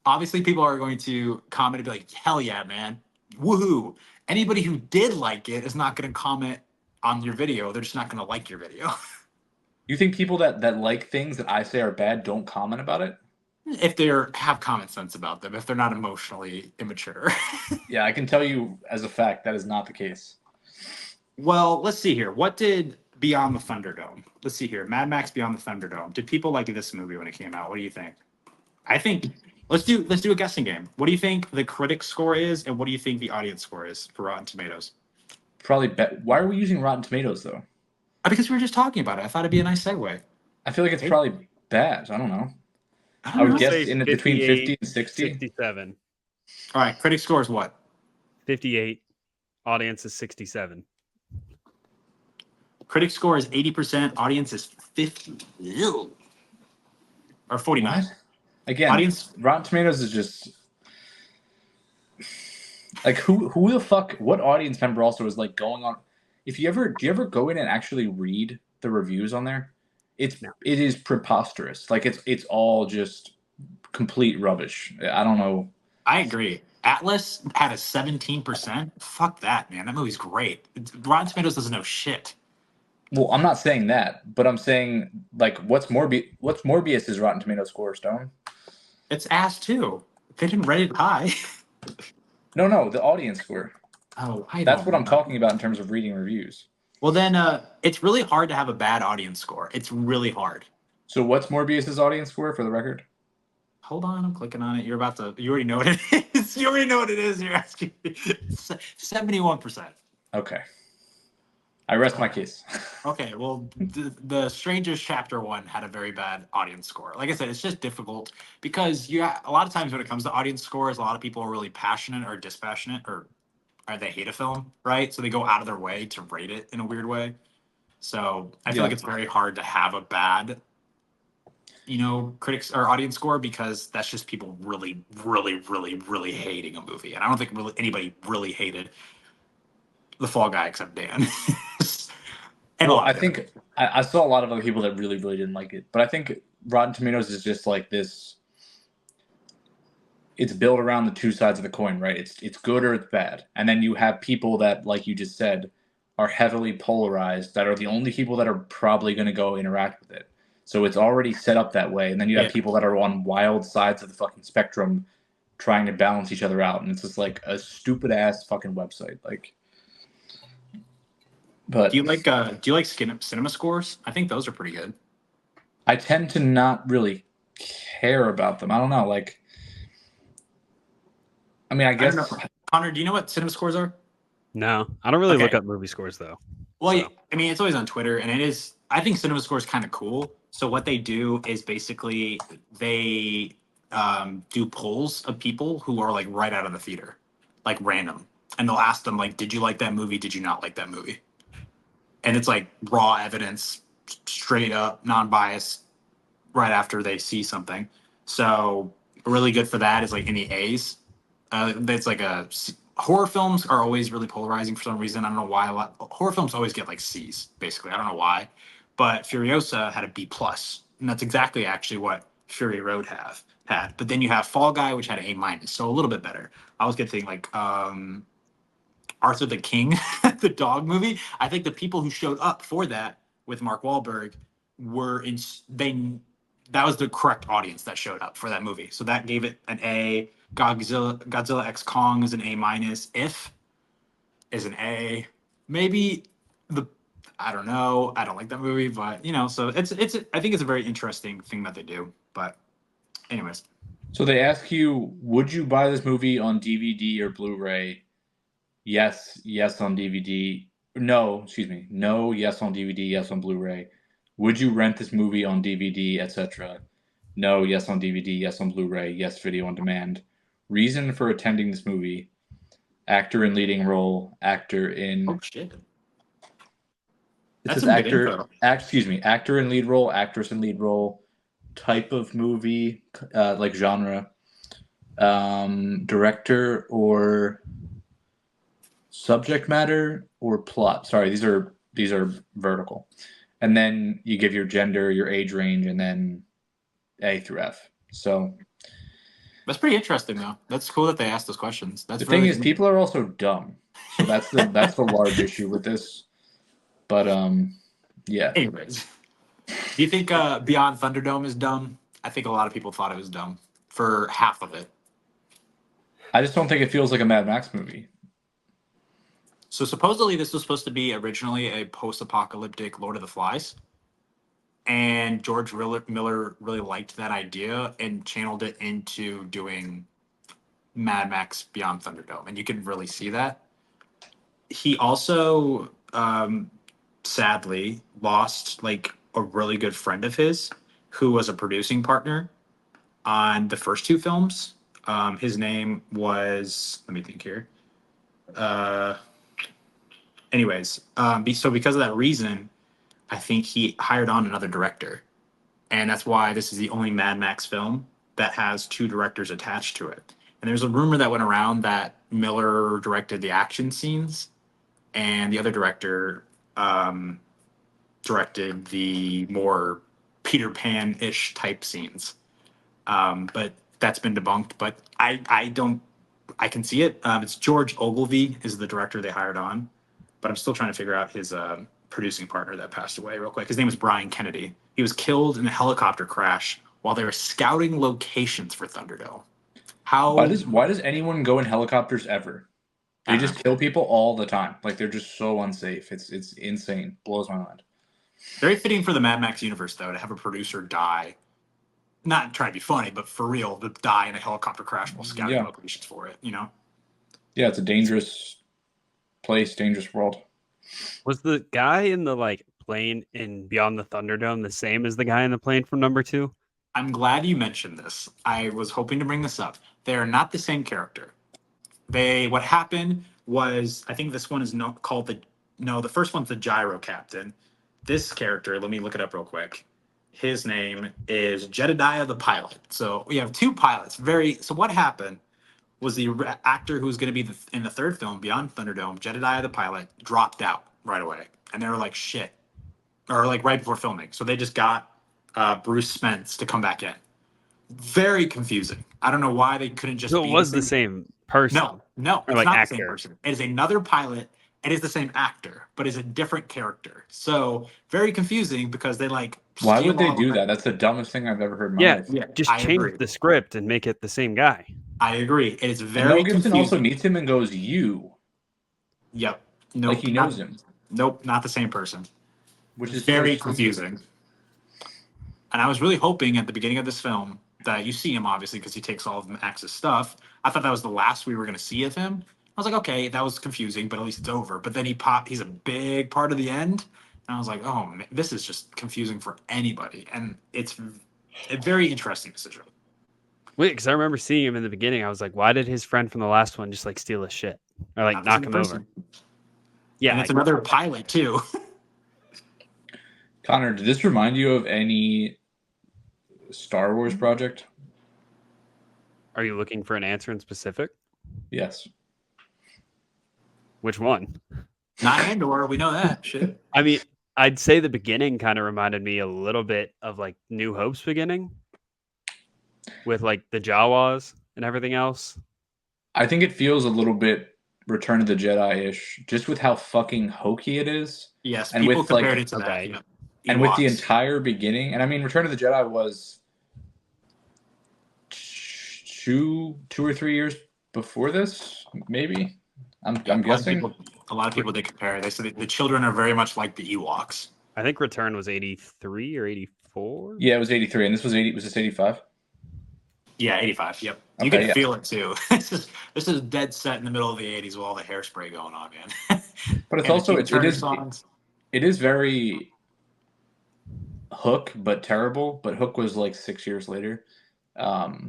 Obviously, people are going to comment and be like, "Hell yeah, man, woohoo!" Anybody who did like it is not going to comment on your video. They're just not going to like your video. You think people that like things that I say are bad don't comment about it? If they have common sense about them, if they're not emotionally immature. Yeah, I can tell you as a fact that is not the case. Well, let's see here. What did Beyond the Thunderdome? Let's see here. Mad Max Beyond the Thunderdome. Did people like this movie when it came out? What do you think? I think let's do a guessing game. What do you think the critic score is, and what do you think the audience score is for Rotten Tomatoes? Probably why are we using Rotten Tomatoes though? Because we were just talking about it. I thought it'd be a nice segue. I feel like it's probably bad. I don't know. I I would don't know. guess in between 50 and 60. 67. All right, critic score is what? 58. Audience is 67. Critic score is 80%. Audience is 50. Ew. Or 49. What? Again, Audience. Rotten Tomatoes is just like who the fuck? What audience member also is like going on? Do you ever go in and actually read the reviews on there? It is preposterous. Like it's all just complete rubbish. I don't know. I agree. Atlas had a 17%. Fuck that, man. That movie's great. Rotten Tomatoes doesn't know shit. Well, I'm not saying that, but I'm saying like what's Morbius's Rotten Tomatoes score, Stone? It's ass too. They didn't rate it high. No, the audience score. Oh, That's what I'm talking about in terms of reading reviews. Well, then it's really hard to have a bad audience score. It's really hard. So what's Morbius's audience score for the record? Hold on, I'm clicking on it. You already know what it is. You already know what it is. You're asking me. 71%. Okay. I rest my case. Okay, well, the Strangers Chapter 1 had a very bad audience score. Like I said, it's just difficult because a lot of times when it comes to audience scores, a lot of people are really passionate or dispassionate or they hate a film, right? So they go out of their way to rate it in a weird way. So I feel like it's very hard to have a bad, critics or audience score because that's just people really, really, really, really hating a movie. And I don't think really anybody really hated The Fall Guy except Dan. And Well, I think I saw a lot of other people that really, really didn't like it. But I think Rotten Tomatoes is just like this. It's built around the two sides of the coin, right? It's good or it's bad. And then you have people that, like you just said, are heavily polarized, that are the only people that are probably going to go interact with it. So it's already set up that way. And then you have people that are on wild sides of the fucking spectrum trying to balance each other out. And it's just like a stupid ass fucking website. Like, but do you like cinema scores? I think those are pretty good. I tend to not really care about them. I don't know. Like, I mean, I guess. Connor, do you know what cinema scores are? No, I don't really look up movie scores though. Well, so. I mean, it's always on Twitter, and it is. I think cinema score is kind of cool. So what they do is basically they do polls of people who are like right out of the theater, like random, and they'll ask them like, "Did you like that movie? Did you not like that movie?" And it's like raw evidence, straight up, non-biased, right after they see something. So really good for that is like any A's. It's like horror films are always really polarizing for some reason. I don't know why. Horror films always get like C's, basically. I don't know why, but Furiosa had a B plus, and that's exactly actually what Fury Road had. But then you have Fall Guy, which had an A minus, so a little bit better. I was getting like Arthur the King, the dog movie. I think the people who showed up for that with Mark Wahlberg that was the correct audience that showed up for that movie. So that gave it an A. Godzilla X Kong is an A minus. If is an A. Maybe I don't know. I don't like that movie, but so it's I think it's a very interesting thing that they do. But anyways. So they ask you, would you buy this movie on DVD or Blu-ray? Yes on DVD. No, excuse me. No, yes on DVD, yes on Blu-ray. Would you rent this movie on DVD, etc.? No, yes on DVD, yes on Blu-ray, yes video on demand. Reason for attending this movie: actor in leading role, actor in. Oh shit! It says actor in lead role, actress in lead role, type of movie, like genre, director or subject matter or plot. Sorry, these are vertical. And then you give your gender, your age range, and then A through F. So that's pretty interesting, though. That's cool that they asked those questions. The thing is, people are also dumb. So that's the large issue with this. But yeah. Anyways, do you think Beyond Thunderdome is dumb? I think a lot of people thought it was dumb for half of it. I just don't think it feels like a Mad Max movie. So supposedly this was supposed to be originally a post-apocalyptic Lord of the Flies. And George Miller really liked that idea and channeled it into doing Mad Max Beyond Thunderdome. And you can really see that. He also sadly lost like a really good friend of his who was a producing partner on the first two films. His name was, let me think here. So because of that reason, I think he hired on another director. And that's why this is the only Mad Max film that has two directors attached to it. And there's a rumor that went around that Miller directed the action scenes and the other director directed the more Peter Pan-ish type scenes. But that's been debunked. But I can see it. It's George Ogilvy is the director they hired on. But I'm still trying to figure out his producing partner that passed away real quick. His name was Brian Kennedy. He was killed in a helicopter crash while they were scouting locations for Thunderdome. Why does anyone go in helicopters ever? They just kill people all the time. Like, they're just so unsafe. It's insane. Blows my mind. Very fitting for the Mad Max universe, though, to have a producer die not trying to be funny, but for real, to die in a helicopter crash while scouting Yeah. locations for it. You know, Yeah, it's a dangerous place, dangerous world. Was the guy in the like plane in Beyond the Thunderdome the same as the guy in the plane from number two? I'm glad you mentioned this. I was hoping to bring this up. They are not the same character. What happened was, I think this one is no, called the no, the first one's the gyro captain. This character, let me look it up real quick. His name is Jedediah the pilot. So we have two pilots. So what happened was the actor who was going to be in the third film, Beyond Thunderdome, Jedediah the pilot, dropped out right away, and they were like, "Shit," or like right before filming. So they just got Bruce Spence to come back in. Very confusing. I don't know why they couldn't just So it be the was the same. same person No, or it's like not the same actor. person. It is another pilot. It is the same actor, but is a different character. So very confusing because they like Why would steal they all do of that? That's the dumbest thing I've ever heard in my Yeah, life. Yeah, just I change agree. the script and make it the same guy. I agree. It is And Mel very Gibson also confusing. meets him and goes, "You," Yep. like Nope. he knows him, Nope. Not the same person. which is so Very stupid. confusing. And I was really hoping at the beginning of this film that you see him, obviously, because he takes all of Max's stuff. I thought that was the last we were going to see of him. I was like, okay, that was confusing, but at least it's over. But then he's a big part of the end. And I was like, oh, man, this is just confusing for anybody. And it's a very interesting decision. Wait, because I remember seeing him in the beginning. I was like, why did his friend from the last one just like steal his shit or like Not the knock same him person. over? Yeah, And it's another pilot, too. Connor, did this remind you of any Star Wars project? are you looking for an answer in specific? Yes. Which one? Not Andor. We know that. Shit. I mean, I'd say the beginning kind of reminded me a little bit of like New Hope's beginning with like the Jawas and everything else. I think it feels a little bit Return of the Jedi-ish, just with how fucking hokey it is. Yes, And people with compared like it to that. Okay. Yep. and with the Ewoks. entire beginning, and I mean Return of the Jedi was 2 or 3 years before this, maybe. I'm guessing. A lot of people did compare it. They said the children are very much like the Ewoks. I think Return was 83 or 84. Yeah, it was 83, and this was 80. Was this 85? Yeah, 85. Yep. You Okay, can yeah. feel it too. This is dead set in the middle of the 80s with all the hairspray going on, man. But it's And the also Tina it Turner is songs. it is very Hook, but terrible. But Hook was like 6 years later. But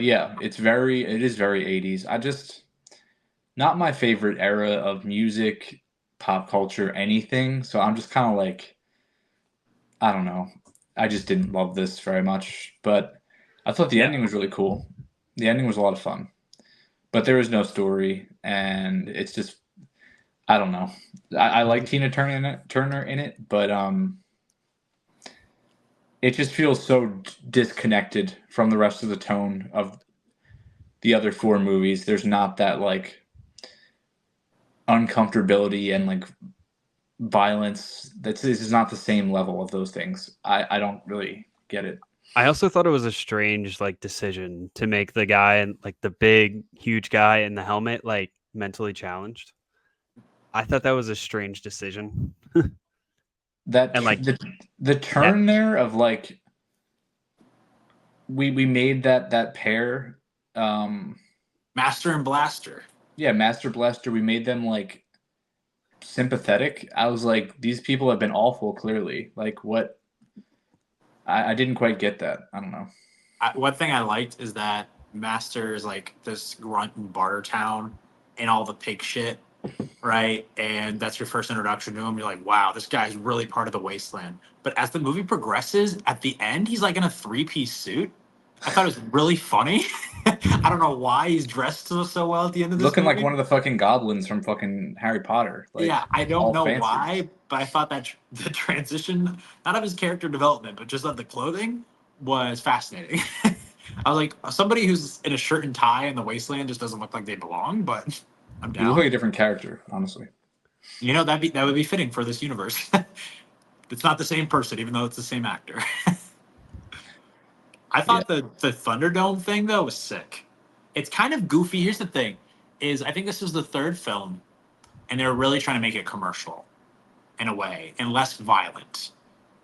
yeah, it is very 80s. I just not my favorite era of music, pop culture, anything. So I'm just kind of like, I don't know. I just didn't love this very much, but I thought the ending was really cool. The ending was a lot of fun, but there is no story, and it's just I don't know. I like Tina Turner in it, but it just feels so disconnected from the rest of the tone of the other four movies. There's not that like uncomfortability and like violence. This is not the same level of those things. I don't really get it. I also thought it was a strange like decision to make the guy and like the big huge guy in the helmet like mentally challenged. I thought that was a strange decision. That And like the turn there of like we made that pair Master and Blaster. yeah, Master Blaster, we made them like sympathetic. I was like, these people have been awful clearly. Like what I didn't quite get that. I don't know. One thing I liked is that Master is like this grunt in Barter Town and all the pig shit, right? And that's your first introduction to him. You're like, wow, this guy's really part of the wasteland. But as the movie progresses, at the end, he's like in a three-piece suit. I thought it was really funny. I don't know why he's dressed so well at the end of this Looking movie. like one of the fucking goblins from fucking Harry Potter. Like, Yeah, I don't all know fancy. why, but I thought that the transition, not of his character development, but just of the clothing, was fascinating. I was like, somebody who's in a shirt and tie in the wasteland just doesn't look like they belong, but I'm You look down. like a different character, honestly. You know, that would be fitting for this universe. It's not the same person, even though it's the same actor. I thought the Thunderdome thing though was sick. It's kind of goofy. Here's the thing: is I think this is the third film, and they're really trying to make it commercial in a way and less violent.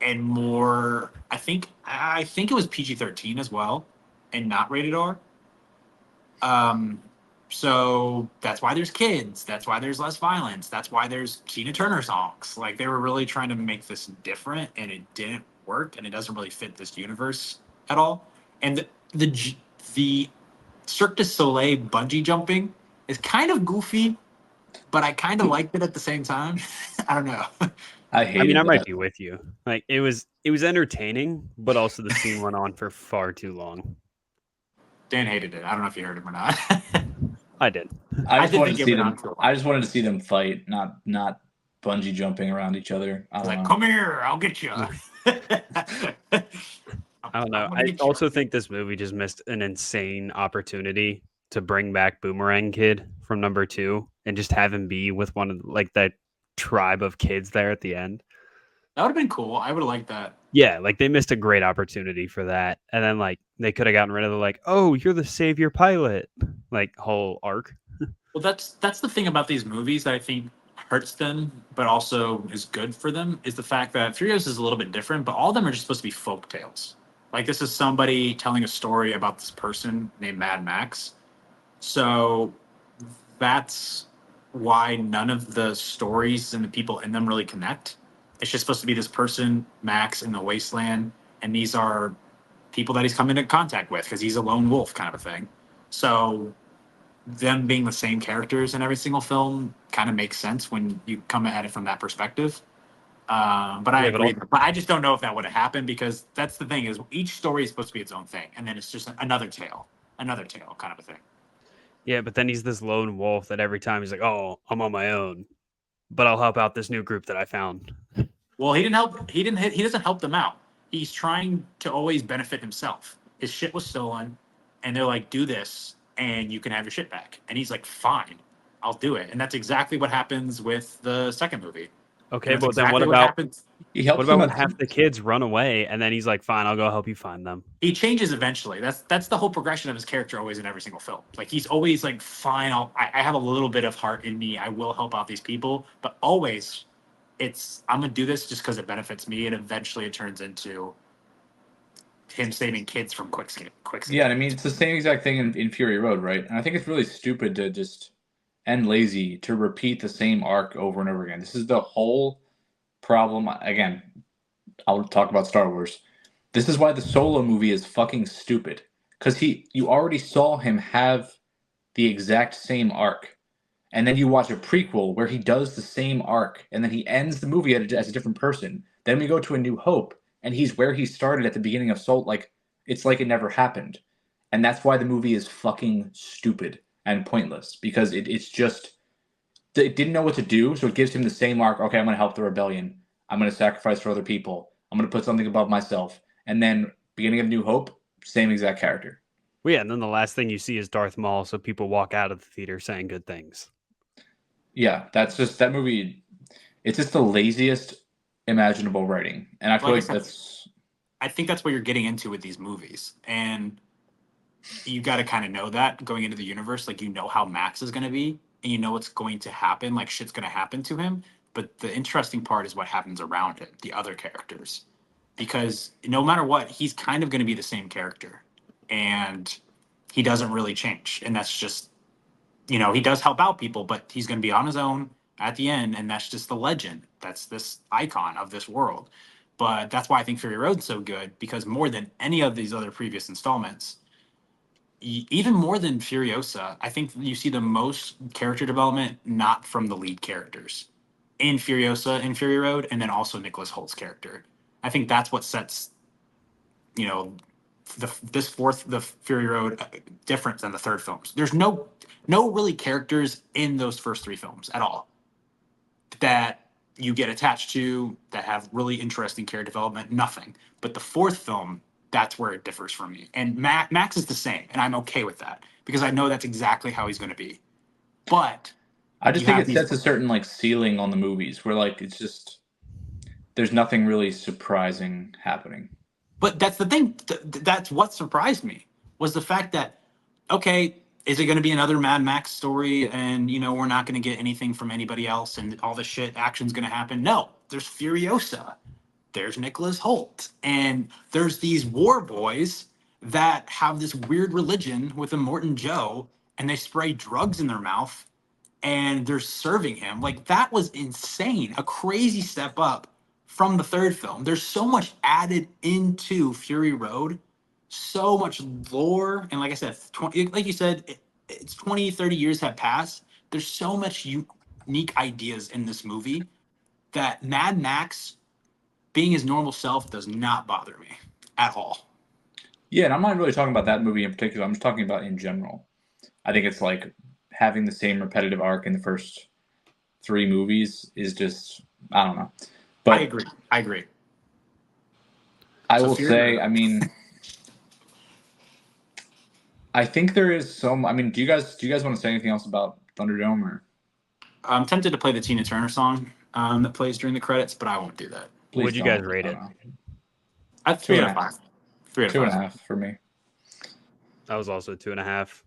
and more. I think it was PG-13 as well, and not rated R. Um, so that's why there's kids. That's why there's less violence. That's why there's Tina Turner songs. Like they were really trying to make this different, and it didn't work, and it doesn't really fit this universe at all. And the Cirque du Soleil bungee jumping is kind of goofy, but I kind of liked it at the same time. I don't know. I I hated mean, I might that. be with you. Like it was entertaining, but also the scene went on for far too long. Dan hated it. I don't know if you heard him or not. I did. I I just did wanted think to it see went on them. too long. I just wanted to see them fight, not bungee jumping around each other. I It's don't like, know. come here, I'll get you. I don't know. I'm gonna I get you. also think this movie just missed an insane opportunity to bring back Boomerang Kid from number 2 and just have him be with one of like that tribe of kids there at the end. That would have been cool. I would have liked that. Yeah, like they missed a great opportunity for that. And then like they could have gotten rid of the like, oh, you're the savior pilot, like whole arc. Well, that's the thing about these movies that I think hurts them, but also is good for them, is the fact that Furiosa is a little bit different, but all of them are just supposed to be folk tales. Like this is somebody telling a story about this person named Mad Max. So that's why none of the stories and the people in them really connect. It's just supposed to be this person, Max, in the wasteland, and these are people that he's come into contact with because he's a lone wolf kind of a thing. So them being the same characters in every single film kind of makes sense when you come at it from that perspective. But I Yeah, but agree. also, But I just don't know if that would have happened because that's the thing is each story is supposed to be its own thing, and then it's just another tale kind of a thing. yeah, but then he's this lone wolf that every time he's like, oh, I'm on my own, but I'll help out this new group that I found. Well, he didn't help. He didn't. He doesn't help them out. He's trying to always benefit himself. His shit was stolen, and they're like, "Do this, and you can have your shit back." And he's like, "Fine, I'll do it." And that's exactly what happens with the second movie. And Okay, that's but then exactly what happens. He what helps about them when at half the kids run away and then he's like, fine, I'll go help you find them. He changes eventually. That's the whole progression of his character always in every single film. Like he's always like, "Fine, I have a little bit of heart in me. I will help out these people," but always it's I'm gonna do this just because it benefits me, and eventually it turns into him saving kids from quicksand. Yeah, and I mean it's the same exact thing in Fury Road, right? And I think it's really stupid to just and lazy to repeat the same arc over and over again. This is the whole problem. Again, I'll talk about Star Wars. This is why the Solo movie is fucking stupid. Because you already saw him have the exact same arc. And then you watch a prequel where he does the same arc, and then he ends the movie as a different person. Then we go to A New Hope, and he's where he started at the beginning of Soul. Like, it's like it never happened. And that's why the movie is fucking stupid and pointless, because it's just, it didn't know what to do, so it gives him the same arc. Okay, I'm going to help the rebellion. I'm going to sacrifice for other people. I'm going to put something above myself. And then, beginning of New Hope, same exact character. Well, yeah, and then the last thing you see is Darth Maul, so people walk out of the theater saying good things. Yeah, that's just that movie. It's just the laziest imaginable writing, and I feel Like I like said, that's I think that's what you're getting into with these movies, and you got to kind of know that going into the universe. Like you know how Max is going to be, and you know what's going to happen. Like shit's going to happen to him. But the interesting part is what happens around him, the other characters, because no matter what, he's kind of going to be the same character, and he doesn't really change, and that's just he does help out people, but he's going to be on his own at the end, and that's just the legend. That's this icon of this world. But that's why I think Fury Road's so good because more than any of these other previous installments, even more than Furiosa, I think you see the most character development not from the lead characters in Furiosa and Fury Road, and then also Nicholas Holt's character. I think that's what sets you know the Fury Road different than the third films. There's no really characters in those first three films at all that you get attached to that have really interesting character development. Nothing. But the fourth film, that's where it differs from me. And Max is the same, and I'm okay with that because I know that's exactly how he's going to be. But I just you think have it these. sets a certain like ceiling on the movies where like it's just there's nothing really surprising happening. But that's the thing. That's what surprised me was the fact that okay, is it going to be another Mad Max story? And we're not going to get anything from anybody else, and all the shit action's going to happen. No, there's Furiosa. there's Nicholas Holt, and there's these war boys that have this weird religion with Immortan Joe, and they spray drugs in their mouth, and they're serving him. Like that was insane, a crazy step up from the third film. There's so much added into Fury Road, so much lore, and like I said, 20, like you said, it's 20, 30 years have passed. There's so much unique ideas in this movie that Mad Max being his normal self does not bother me at all. Yeah, and I'm not really talking about that movie in particular. I'm just talking about in general. I think it's like having the same repetitive arc in the first three movies is just, I don't know. But I agree. I agree. I So will Fury say, Road. I mean, I think there is some. I mean, do you guys want to say anything else about Thunderdome or I'm tempted to play the Tina Turner song that plays during the credits, but I won't do that. please Would you don't? guys rate I it? don't know. At Two three and out a of half. five. 3 out of 5. 2.5 for me. That was also 2.5.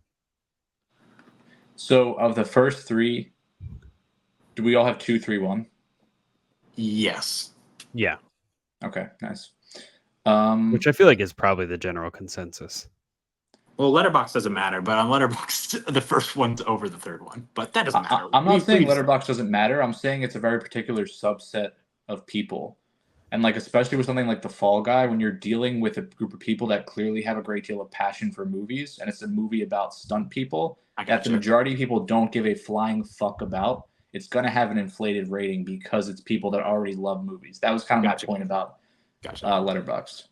So of the first three, do we all have 2, 3, 1? Yes. Yeah, Okay, nice. which I feel like is probably the general consensus. Well, Letterbox doesn't matter, but on Letterbox, the first one's over the third one. But that doesn't matter. I'm not saying just- Letterbox doesn't matter. I'm saying it's a very particular subset of people. And like especially with something like The Fall Guy, when you're dealing with a group of people that clearly have a great deal of passion for movies, and it's a movie about stunt people I that the gotcha. majority of people don't give a flying fuck about, it's gonna have an inflated rating because it's people that already love movies. That was kind of Gotcha. my point about Gotcha. Letterboxd.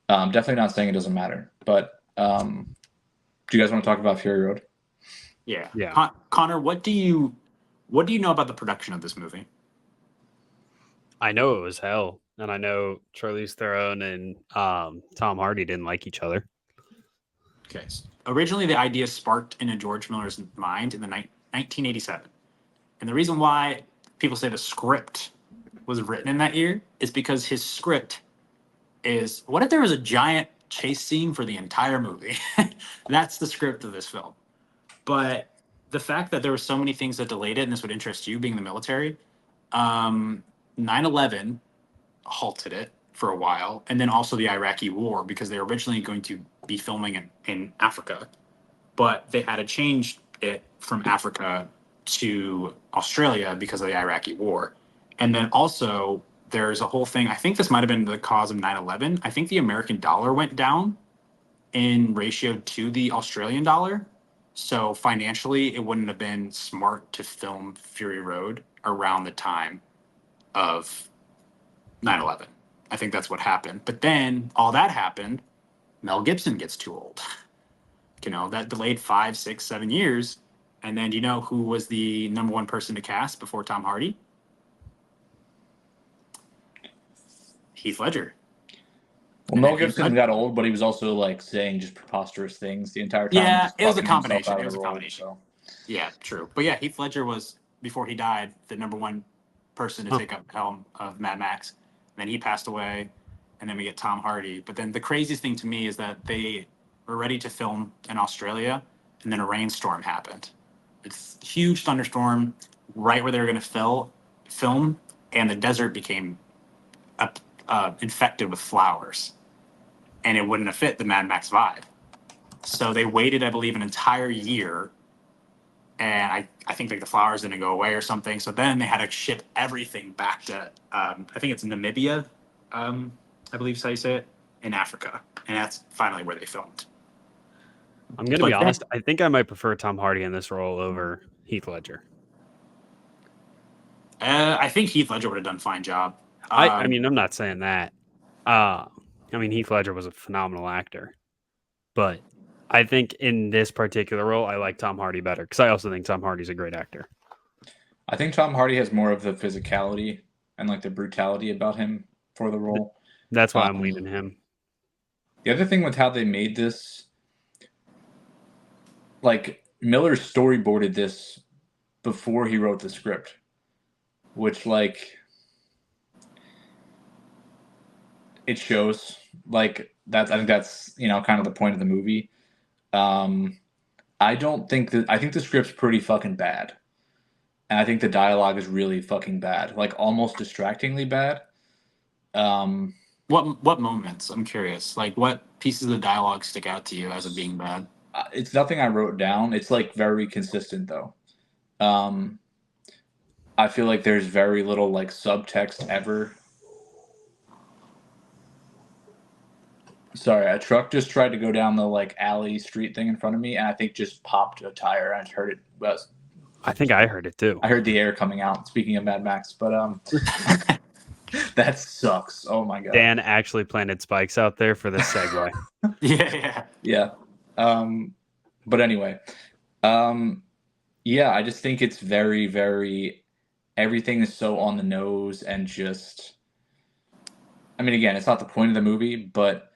Definitely not saying it doesn't matter, but do you guys want to talk about Fury Road? Yeah. Yeah. Connor, what do you know about the production of this movie? I know it was hell, and I know Charlize Theron and Tom Hardy didn't like each other. Okay. Originally, the idea sparked in a George Miller's mind in the 1987. And the reason why people say the script was written in that year is because his script is, what if there was a giant chase scene for the entire movie? That's the script of this film. But the fact that there were so many things that delayed it, and this would interest you being the military, 9/11 halted it for a while, and then also the Iraqi war, because they were originally going to be filming in Africa, but they had to change it from Africa to Australia because of the Iraqi war. And then also there's a whole thing, I think this might have been the cause of 9/11. I think the American dollar went down in ratio to the Australian dollar. So financially, it wouldn't have been smart to film Fury Road around the time of 9/11. I think that's what happened. But then all that happened, Mel Gibson gets too old. You know, that delayed 5, 6, 7 years. And then do you know who was the number one person to cast before Tom Hardy? Heath Ledger. Well, Mel Gibson got old, but he was also like saying just preposterous things the entire time. Yeah, just it was a fucking himself combination. out of It was the a role, combination. so. Yeah, true. But yeah, Heath Ledger was, before he died, the number one person to take up helm of Mad Max. Then he passed away, and then we get Tom Hardy. But then the craziest thing to me is that they were ready to film in Australia, and then a rainstorm happened. It's a huge thunderstorm right where they were going to film, and the desert became infected with flowers, and it wouldn't have fit the Mad Max vibe. So they waited, I believe, an entire year, and I think like the flowers didn't go away or something. So then they had to ship everything back to I think it's Namibia, I believe is how you say it, in Africa, and that's finally where they filmed. I'm going to be honest. I think I might prefer Tom Hardy in this role over Heath Ledger. I think Heath Ledger would have done a fine job. I mean, I'm not saying that. I mean, Heath Ledger was a phenomenal actor, but I think in this particular role, I like Tom Hardy better because I also think Tom Hardy's a great actor. I think Tom Hardy has more of the physicality and like the brutality about him for the role. That's why I'm leaning him. The other thing with how they made this, like Miller storyboarded this before he wrote the script, which like it shows like that's, I think that's, you know, kind of the point of the movie. I think the script's pretty fucking bad. And I think the dialogue is really fucking bad, like almost distractingly bad. Um, What moments? I'm curious. Like, what pieces of the dialogue stick out to you as it being bad? it's nothing I wrote down. It's like very consistent though. Um, I feel like there's very little like subtext ever. Sorry, a truck just tried to go down the like alley street thing in front of me, and I think just popped a tire. I just heard it. Well, I think I heard it too. I heard the air coming out. Speaking of Mad Max, but that sucks. Oh my god. Dan actually planted spikes out there for this segue. Yeah. Yeah. But anyway, yeah, I just think it's very, very. Everything is so on the nose and just. I mean, again, it's not the point of the movie, but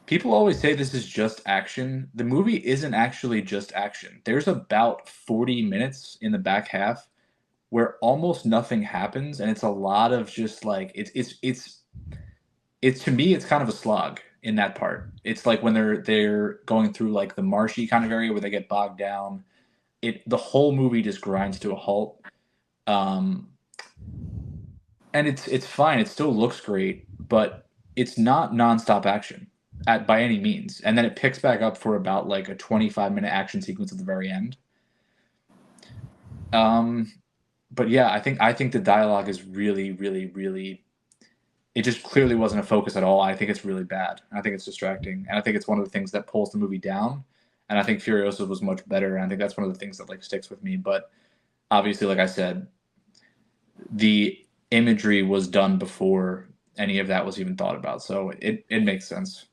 people always say this is just action. The movie isn't actually just action. There's about 40 minutes in the back half where almost nothing happens, and it's a lot of just like it's to me it's kind of a slog in that part. It's like when they're going through like the marshy kind of area where they get bogged down. The whole movie just grinds to a halt. Um, and it's fine. It still looks great, but it's not nonstop action by any means. And then it picks back up for about like a 25-minute action sequence at the very end. But yeah, I think the dialogue is really, really, really. It just clearly wasn't a focus at all. I think it's really bad. I think it's distracting, and I think it's one of the things that pulls the movie down. And I think Furiosa was much better, and I think that's one of the things that like sticks with me. But obviously, like I said, the imagery was done before any of that was even thought about, so it makes sense.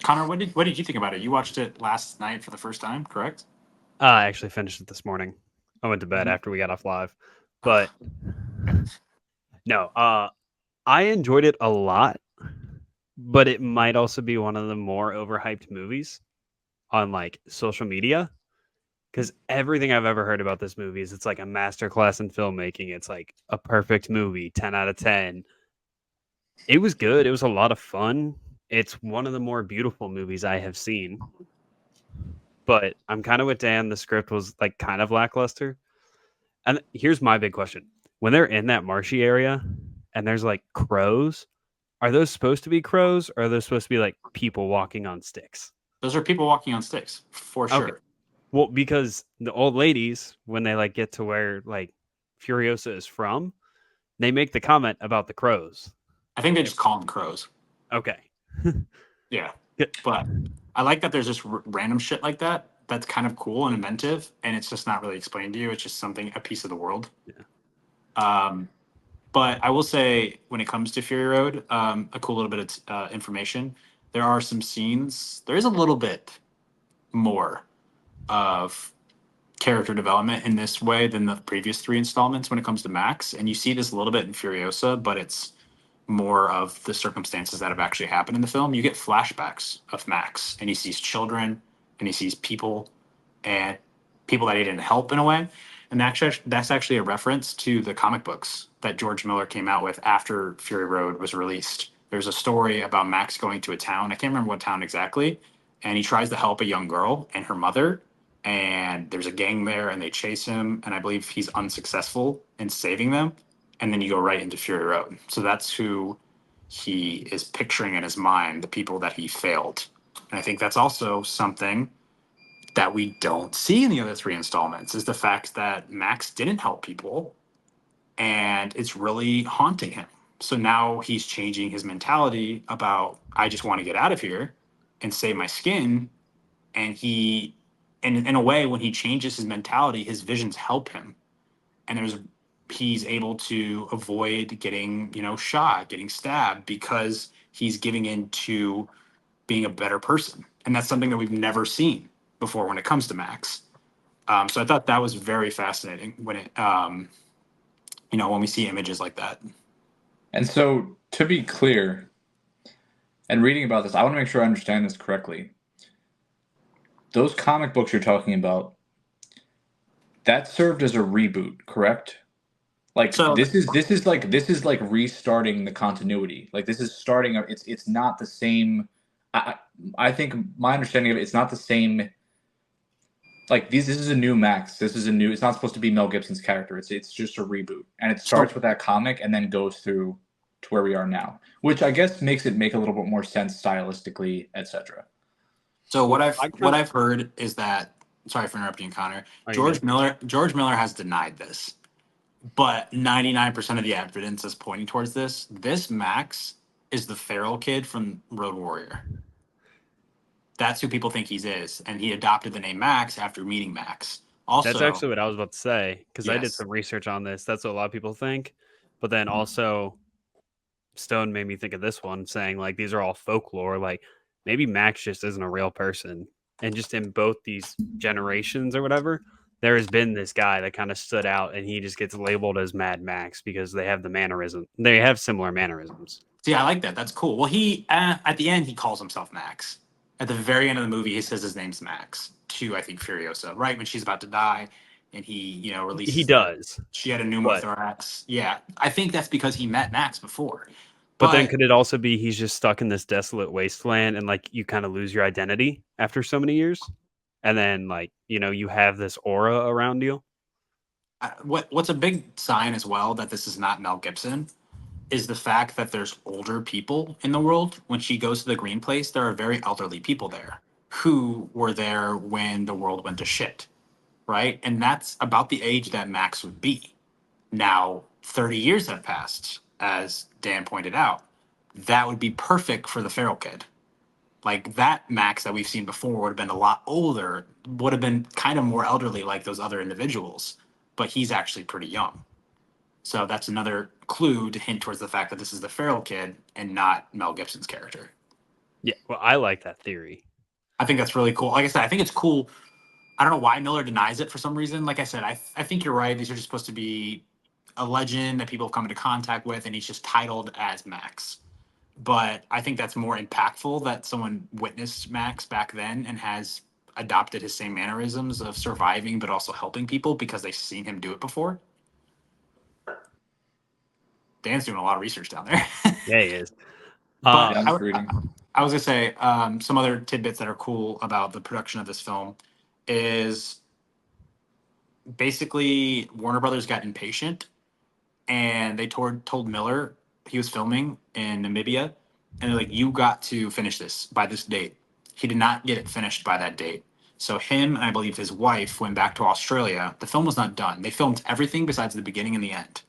Connor, what did you think about it? You watched it last night for the first time, correct? I actually finished it this morning. I went to bed Mhm. after we got off live. But no, I enjoyed it a lot, but it might also be one of the more overhyped movies on like social media because everything I've ever heard about this movie is it's like a masterclass in filmmaking. It's like a perfect movie, 10 out of 10. It was good. It was a lot of fun. It's one of the more beautiful movies I have seen. But I'm kind of with Dan. The script was like kind of lackluster. And here's my big question. When they're in that marshy area and there's like crows, are those supposed to be crows or are those supposed to be like people walking on sticks? Those are people walking on sticks, for Okay. sure. Well, because the old ladies, when they like get to where like Furiosa is from, they make the comment about the crows. I think they just call them crows. Okay. Yeah. Good. But I like that there's just random shit like that. That's kind of cool and inventive, and it's just not really explained to you. It's just something, a piece of the world. Yeah. Um, but I will say, when it comes to Fury Road, a cool little bit of information. There are some scenes. There is a little bit more of character development in this way than the previous three installments when it comes to Max, and you see this a little bit in Furiosa, but it's more of the circumstances that have actually happened in the film. You get flashbacks of Max, and he sees children, and he sees people, and people that he didn't help in a way. And that's actually a reference to the comic books that George Miller came out with after Fury Road was released. There's a story about Max going to a town. I can't remember what town exactly. And he tries to help a young girl and her mother. And there's a gang there, and they chase him. And I believe he's unsuccessful in saving them. And then you go right into Fury Road. So that's who he is picturing in his mind, the people that he failed. And I think that's also something that we don't see in the other three installments, is the fact that Max didn't help people, and it's really haunting him. So now he's changing his mentality about, I just want to get out of here and save my skin. And in a way, when he changes his mentality, his visions help him. And he's able to avoid getting, shot, getting stabbed, because he's giving in to being a better person. And that's something that we've never seen before when it comes to Max. So I thought that was very fascinating when we see images like that. And so, to be clear, and reading about this, I want to make sure I understand this correctly. Those comic books you're talking about, that served as a reboot, correct? Like So this is like restarting the continuity. Like this is starting. It's not the same. I think my understanding of it, it's not the same. like this is a new Max. This is a new. It's not supposed to be Mel Gibson's character. It's just a reboot, and it starts So with that comic and then goes through to where we are now, which I guess makes it make a little bit more sense stylistically, etc. so Well, what I've heard is that, sorry for interrupting, Connor. are you good? George Miller has denied this, but 99% of the evidence is pointing towards this. This Max is the feral kid from Road Warrior. That's who people think he is, and he adopted the name Max after meeting Max. That's Also, actually what I was about to say because I did yes, some research on this. That's what a lot of people think, but then also Stone made me think of this one, saying like these are all folklore. Like maybe Max just isn't a real person, and just in both these generations or whatever, there has been this guy that kind of stood out, and he just gets labeled as Mad Max because they have the mannerism. They have similar mannerisms. see, I like that. That's cool. Well, he at the end he calls himself Max. At the very end of the movie, he says his name's Max to, I think, Furiosa. Right when she's about to die, and he He releases the does, she had a but pneumothorax. Yeah, I think that's because he met Max before. then But could it also be he's just stuck in this desolate wasteland, and like you kind of lose your identity after so many years, and then like you have this aura around you. what's a big sign as well that this is not Mel Gibson is the fact that there's older people in the world. When she goes to the green place, there are very elderly people there who were there when the world went to shit, right? And that's about the age that Max would be. Now, 30 years have passed, as Dan pointed out. That would be perfect for the feral kid. Like that Max that we've seen before would have been a lot older, would have been kind of more elderly like those other individuals, but he's actually pretty young. So that's another clue to hint towards the fact that this is the feral kid and not Mel Gibson's character. Yeah, well, I like that theory. I think that's really cool. Like I said, I think it's cool. I don't know why Miller denies it for some reason. Like I said, I think you're right. These are just supposed to be a legend that people have come into contact with, and he's just titled as Max. But I think that's more impactful that someone witnessed Max back then and has adopted his same mannerisms of surviving, but also helping people because they've seen him do it before. Dan's doing a lot of research down there. Yeah, he is. But Yeah, I'm just reading. I was gonna say some other tidbits that are cool about the production of this film is basically Warner Brothers got impatient and they told Miller he was filming in Namibia, and they're like, "You got to finish this by this date." He did not get it finished by that date. So him and I believe his wife went back to Australia. The film was not done. They filmed everything besides the beginning and the end,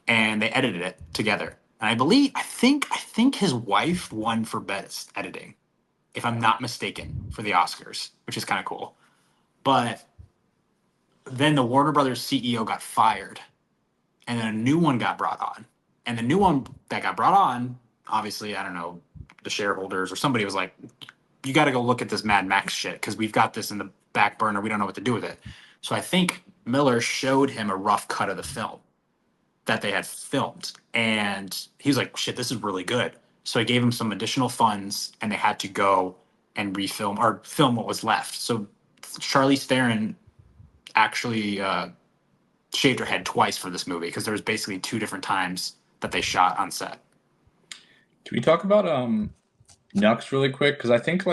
and they edited it together. And I think his wife won for best editing, if I'm not mistaken, for the Oscars, which is kind of cool. But then the Warner Brothers CEO got fired, and then a new one got brought on. And the new one that got brought on, obviously, I don't know, the shareholders or somebody was like, "You got to go look at this Mad Max shit because we've got this in the back burner. We don't know what to do with it." So I think Miller showed him a rough cut of the film that they had filmed. And he was like, shit, this is really good. So I gave him some additional funds and they had to go and refilm or film what was left. So Charlize Theron actually shaved her head twice for this movie because there was basically two different times that they shot on set. Can we talk about Nux really quick? Because I think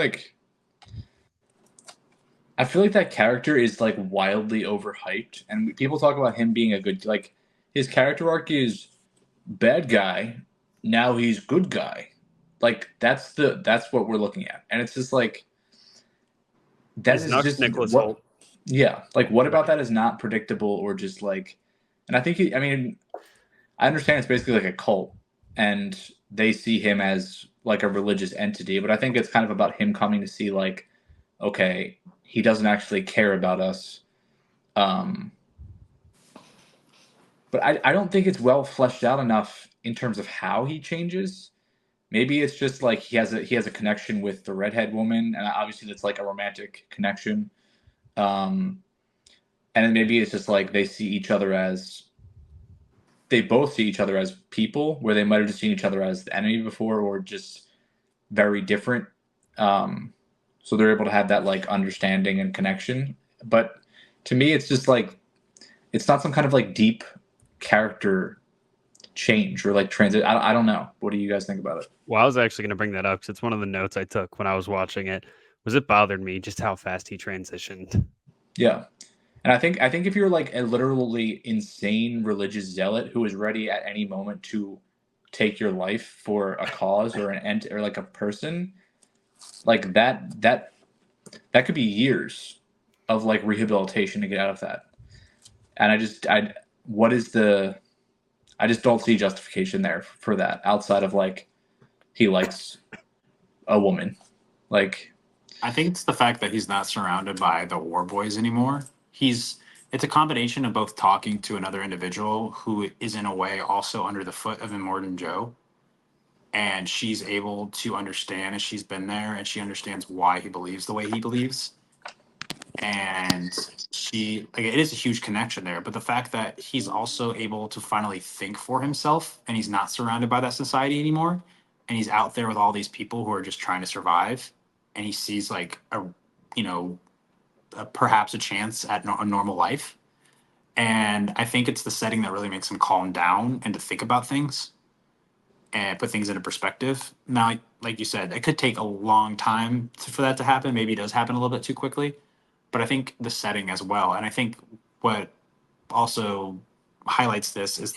I feel like that character is like wildly overhyped, and people talk about him being a good his character arc is bad guy, now he's good guy. Like that's what we're looking at, and it's just like that Is is Nux just Nicholas what. Holt? Yeah, like what about that is not predictable or just like, and I think I mean I understand it's basically like a cult, and they see him as like a religious entity, but I think it's kind of about him coming to see like, okay, he doesn't actually care about us. Um, but I don't think it's well fleshed out enough in terms of how he changes. Maybe it's just like he has a connection with the redhead woman, and obviously that's like a romantic connection. Um, and then maybe it's just like they both see each other as people, where they might have just seen each other as the enemy before, or just very different. So they're able to have that like understanding and connection. But to me, it's just like it's not some kind of like deep character change or like transit. I don't know. What do you guys think about it? Well, I was actually going to bring that up because it's one of the notes I took when I was watching it. Was it bothered me just how fast he transitioned? Yeah. And I think if you're like a literally insane religious zealot who is ready at any moment to take your life for a cause or an ent or like a person, like that could be years of like rehabilitation to get out of that. And what is the I just don't see justification there for that outside of like he likes a woman. Like I think it's the fact that he's not surrounded by the war boys anymore. He's It's a combination of both talking to another individual who is in a way also under the foot of Immortan Joe, and she's able to understand, and she's been there and she understands why he believes the way he believes. And she like it is a huge connection there, but the fact that he's also able to finally think for himself and he's not surrounded by that society anymore, and he's out there with all these people who are just trying to survive, and he sees like a you know perhaps a chance at a normal life. And I think it's the setting that really makes him calm down and to think about things and put things into perspective. Now, like you said, it could take a long time for that to happen. Maybe it does happen a little bit too quickly, but I think the setting as well. And I think what also highlights this is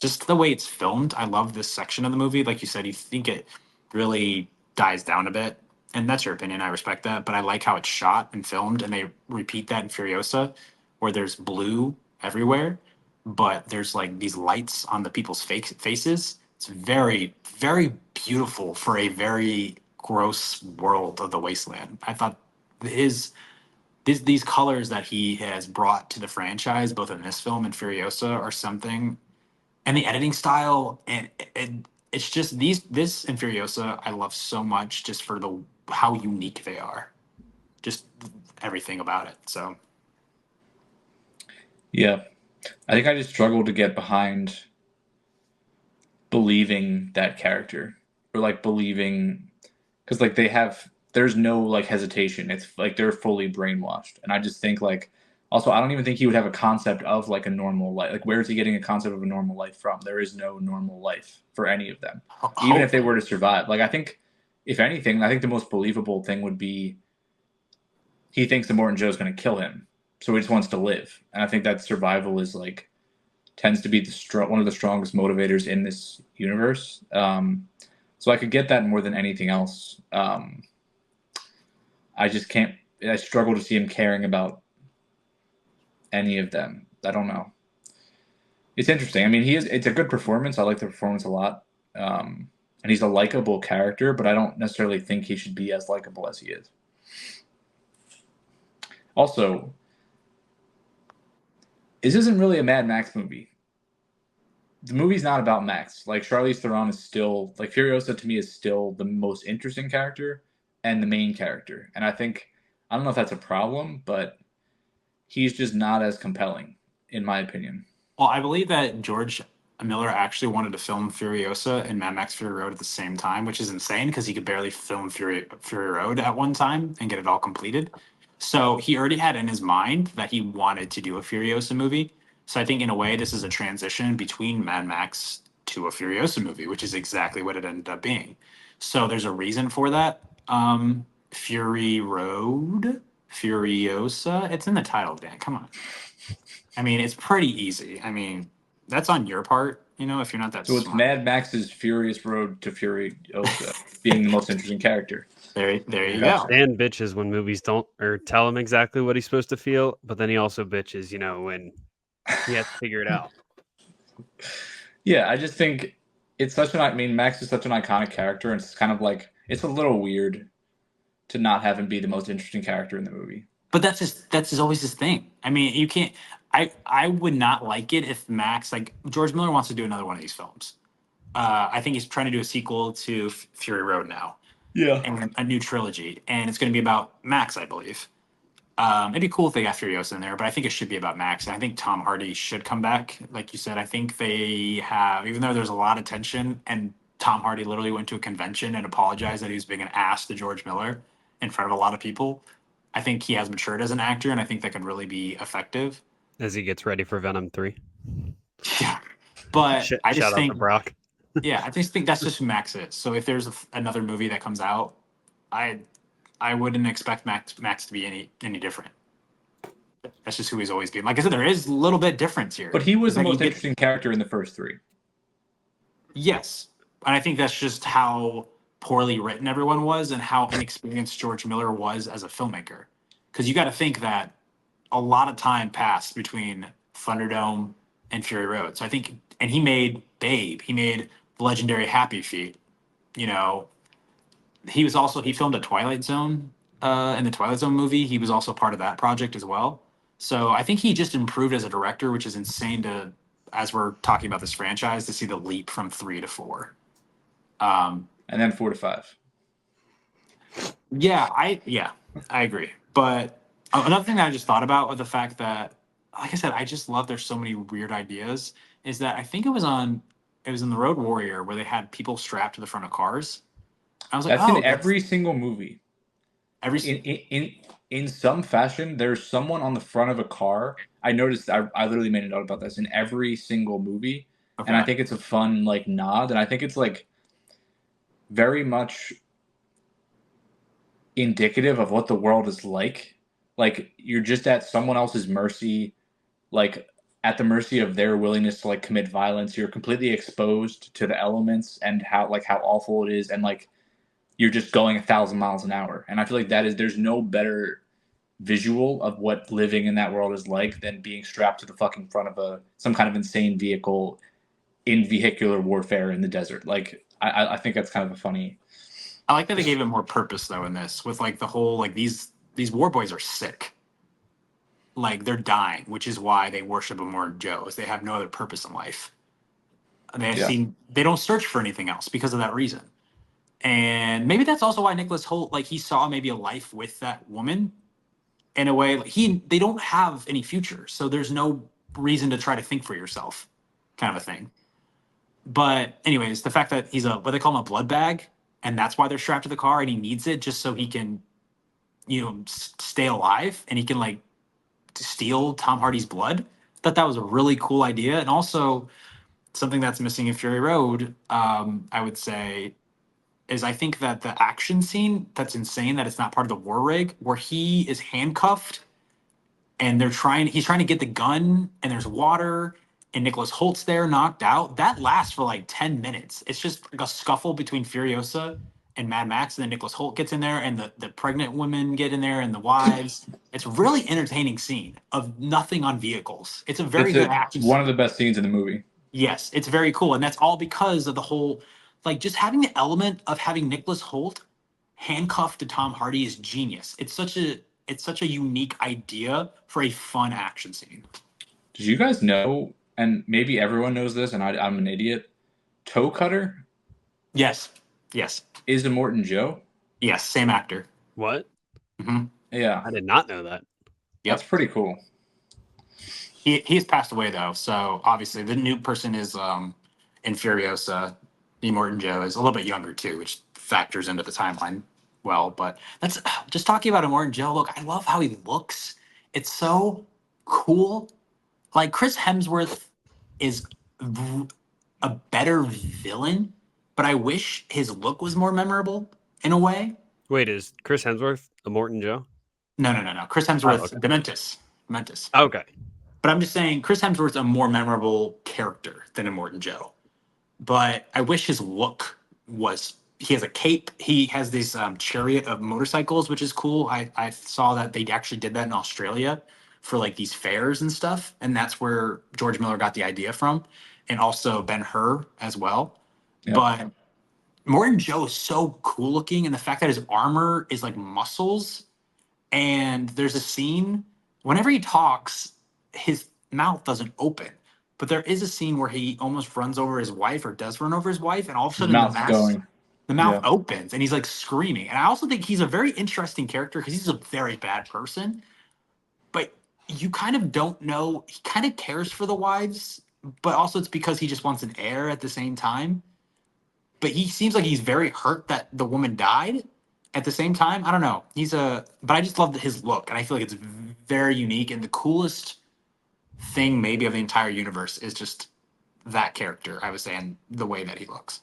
just the way it's filmed. I love this section of the movie. Like you said, you think it really dies down a bit. And that's your opinion. I respect that. But I like how it's shot and filmed. And they repeat that in Furiosa, where there's blue everywhere, but there's like these lights on the people's faces. It's very, very beautiful for a very gross world of the wasteland. I thought his these colors that he has brought to the franchise, both in this film and Furiosa, are something. And the editing style, and it's just this and Furiosa, I love so much just for the how unique they are, just everything about it. So yeah. I think I just struggle to get behind believing that character or like believing because like there's no like hesitation. It's like they're fully brainwashed, and I just think like also I don't even think he would have a concept of like a normal life. Like where is he getting a concept of a normal life from? There is no normal life for any of them, even if they were to survive. Like I think if anything, I think the most believable thing would be he thinks that Morton Joe's going to kill him, so he just wants to live, and I think that survival is like tends to be one of the strongest motivators in this universe. So I could get that more than anything else. I just can't. I struggle to see him caring about any of them. I don't know. It's interesting. I mean, he is. It's a good performance. I like the performance a lot, and he's a likable character. But I don't necessarily think he should be as likable as he is. Also, this isn't really a Mad Max movie. The movie's not about Max. Like Charlize Theron is still like Furiosa to me is still the most interesting character and the main character. And I don't know if that's a problem, but he's just not as compelling in my opinion. well, I believe that George Miller actually wanted to film Furiosa and Mad Max Fury Road at the same time, which is insane because he could barely film Fury Road at one time and get it all completed. So he already had in his mind that he wanted to do a Furiosa movie. So I think in a way this is a transition between Mad Max to a Furiosa movie, which is exactly what it ended up being. So there's a reason for that. Fury Road, Furiosa. It's in the title, Dan. Come on. I mean, it's pretty easy. I mean, that's on your part, if you're not that So it's smart. Mad Max's Furious Road to Furiosa being the most interesting character. There you Yeah. go. Dan bitches when movies don't or tell him exactly what he's supposed to feel, but then he also bitches, when he has to figure it out. Yeah, I just think Max is such an iconic character, and it's kind of like it's a little weird to not have him be the most interesting character in the movie. But that's always his thing. I mean, you can't. I would not like it if Max, like George Miller, wants to do another one of these films. I think he's trying to do a sequel to Fury Road now, Yeah. and a new trilogy, and it's going to be about Max, I believe. It'd be cool if they got Furiosa in there, but I think it should be about Max. And I think Tom Hardy should come back. Like you said, I think they have, even though there's a lot of tension, and Tom Hardy literally went to a convention and apologized that he was being an ass to George Miller in front of a lot of people. I think he has matured as an actor, and I think that could really be effective. As he gets ready for Venom 3. Yeah. But I just Shout out to think, Brock. yeah, I just think that's just who Max is. So if there's another movie that comes out, I I wouldn't expect Max to be any different. That's just who he's always been. Like I said, there is a little bit difference here. But he was Is the that you most get interesting character in the first three. yes, and I think that's just how poorly written everyone was and how inexperienced George Miller was as a filmmaker. Because you got to think that a lot of time passed between Thunderdome and Fury Road. So I think, and he made Babe, he made the legendary Happy Feet. You know, he filmed a Twilight Zone in the Twilight Zone movie. He was also part of that project as well. So I think he just improved as a director, which is insane to, as we're talking about this franchise, to see the leap from 3 to 4. And then 4 to 5. Yeah, I agree. But another thing that I just thought about with the fact that, like I said, I just love there's so many weird ideas. Is that I think it was in the Road Warrior where they had people strapped to the front of cars. I was like, That's in oh, that's every single movie. every. In some fashion, there's someone on the front of a car. I noticed. I literally made a note about this in every single movie, and I Okay. think it's a fun like nod, and I think it's like very much indicative of what the world is like. Like you're just at someone else's mercy, like at the mercy of their willingness to like commit violence. You're completely exposed to the elements and how awful it is, and like you're just going 1,000 miles an hour. And I feel like there's no better visual of what living in that world is like than being strapped to the fucking front of some kind of insane vehicle in vehicular warfare in the desert. Like I think that's kind of a funny. I like that they gave it more purpose though in this, with like the whole like these war boys are sick, like they're dying, which is why they worship Immortan Joe, is they have no other purpose in life. Yeah. They don't search for anything else because of that reason. And maybe that's also why Nicholas Holt, like he saw maybe a life with that woman in a way. Like they don't have any future, so there's no reason to try to think for yourself, kind of a thing. But anyways, the fact that he's a what they call him a blood bag, and that's why they're strapped to the car, and he needs it just so he can, stay alive, and he can like steal Tom Hardy's blood. I thought that was a really cool idea, and also something that's missing in Fury Road. I would say is I think that the action scene that's insane that it's not part of the war rig where he is handcuffed and he's trying to get the gun and there's water and Nicholas Holt's there knocked out. That lasts for like 10 minutes. It's just like a scuffle between Furiosa and Mad Max, and then Nicholas Holt gets in there and the pregnant women get in there and the wives. It's a really entertaining scene of nothing on vehicles. It's a very It's good action one scene. of the best scenes in the movie. Yes, it's very cool. And that's all because of the whole, like just having the element of having Nicholas Holt handcuffed to Tom Hardy is genius. It's such a unique idea for a fun action scene. Did you guys know? And maybe everyone knows this, and I'm an idiot. Toe Cutter Yes. Yes. is Immortan Joe. Yes. Same actor. What? Hmm. Yeah, I did not know that. that's Yep. pretty cool. He's passed away though, so obviously the new person is in Furiosa. Morton Joe is a little bit younger too, which factors into the timeline well. But that's just talking about Morton Joe. Look, I love how he looks. It's so cool. Like Chris Hemsworth is a better villain, but I wish his look was more memorable in a way. Wait, is Chris Hemsworth a Morton Joe? No. Chris Oh, Hemsworth, okay. Dementis. Okay. But I'm just saying, Chris Hemsworth's a more memorable character than a Morton Joe. But I wish his look was. He has a cape. He has this chariot of motorcycles, which is cool. I saw that they actually did that in Australia for like these fairs and stuff, and that's where George Miller got the idea from, and also Ben Hur as well. Yeah. But Morton Joe is so cool looking, and the fact that his armor is like muscles, and there's a scene whenever he talks, his mouth doesn't open. But there is a scene where he almost runs over his wife or does run over his wife, and all of a His sudden mouth's going. the mouth Yeah. opens and he's like screaming. And I also think he's a very interesting character because he's a very bad person. But you kind of don't know, he kind of cares for the wives, but also it's because he just wants an heir at the same time. But he seems like he's very hurt that the woman died at the same time. I don't know. But I just love his look, and I feel like it's very unique. And the coolest thing, maybe, of the entire universe is just that character. I would say, and the way that he looks.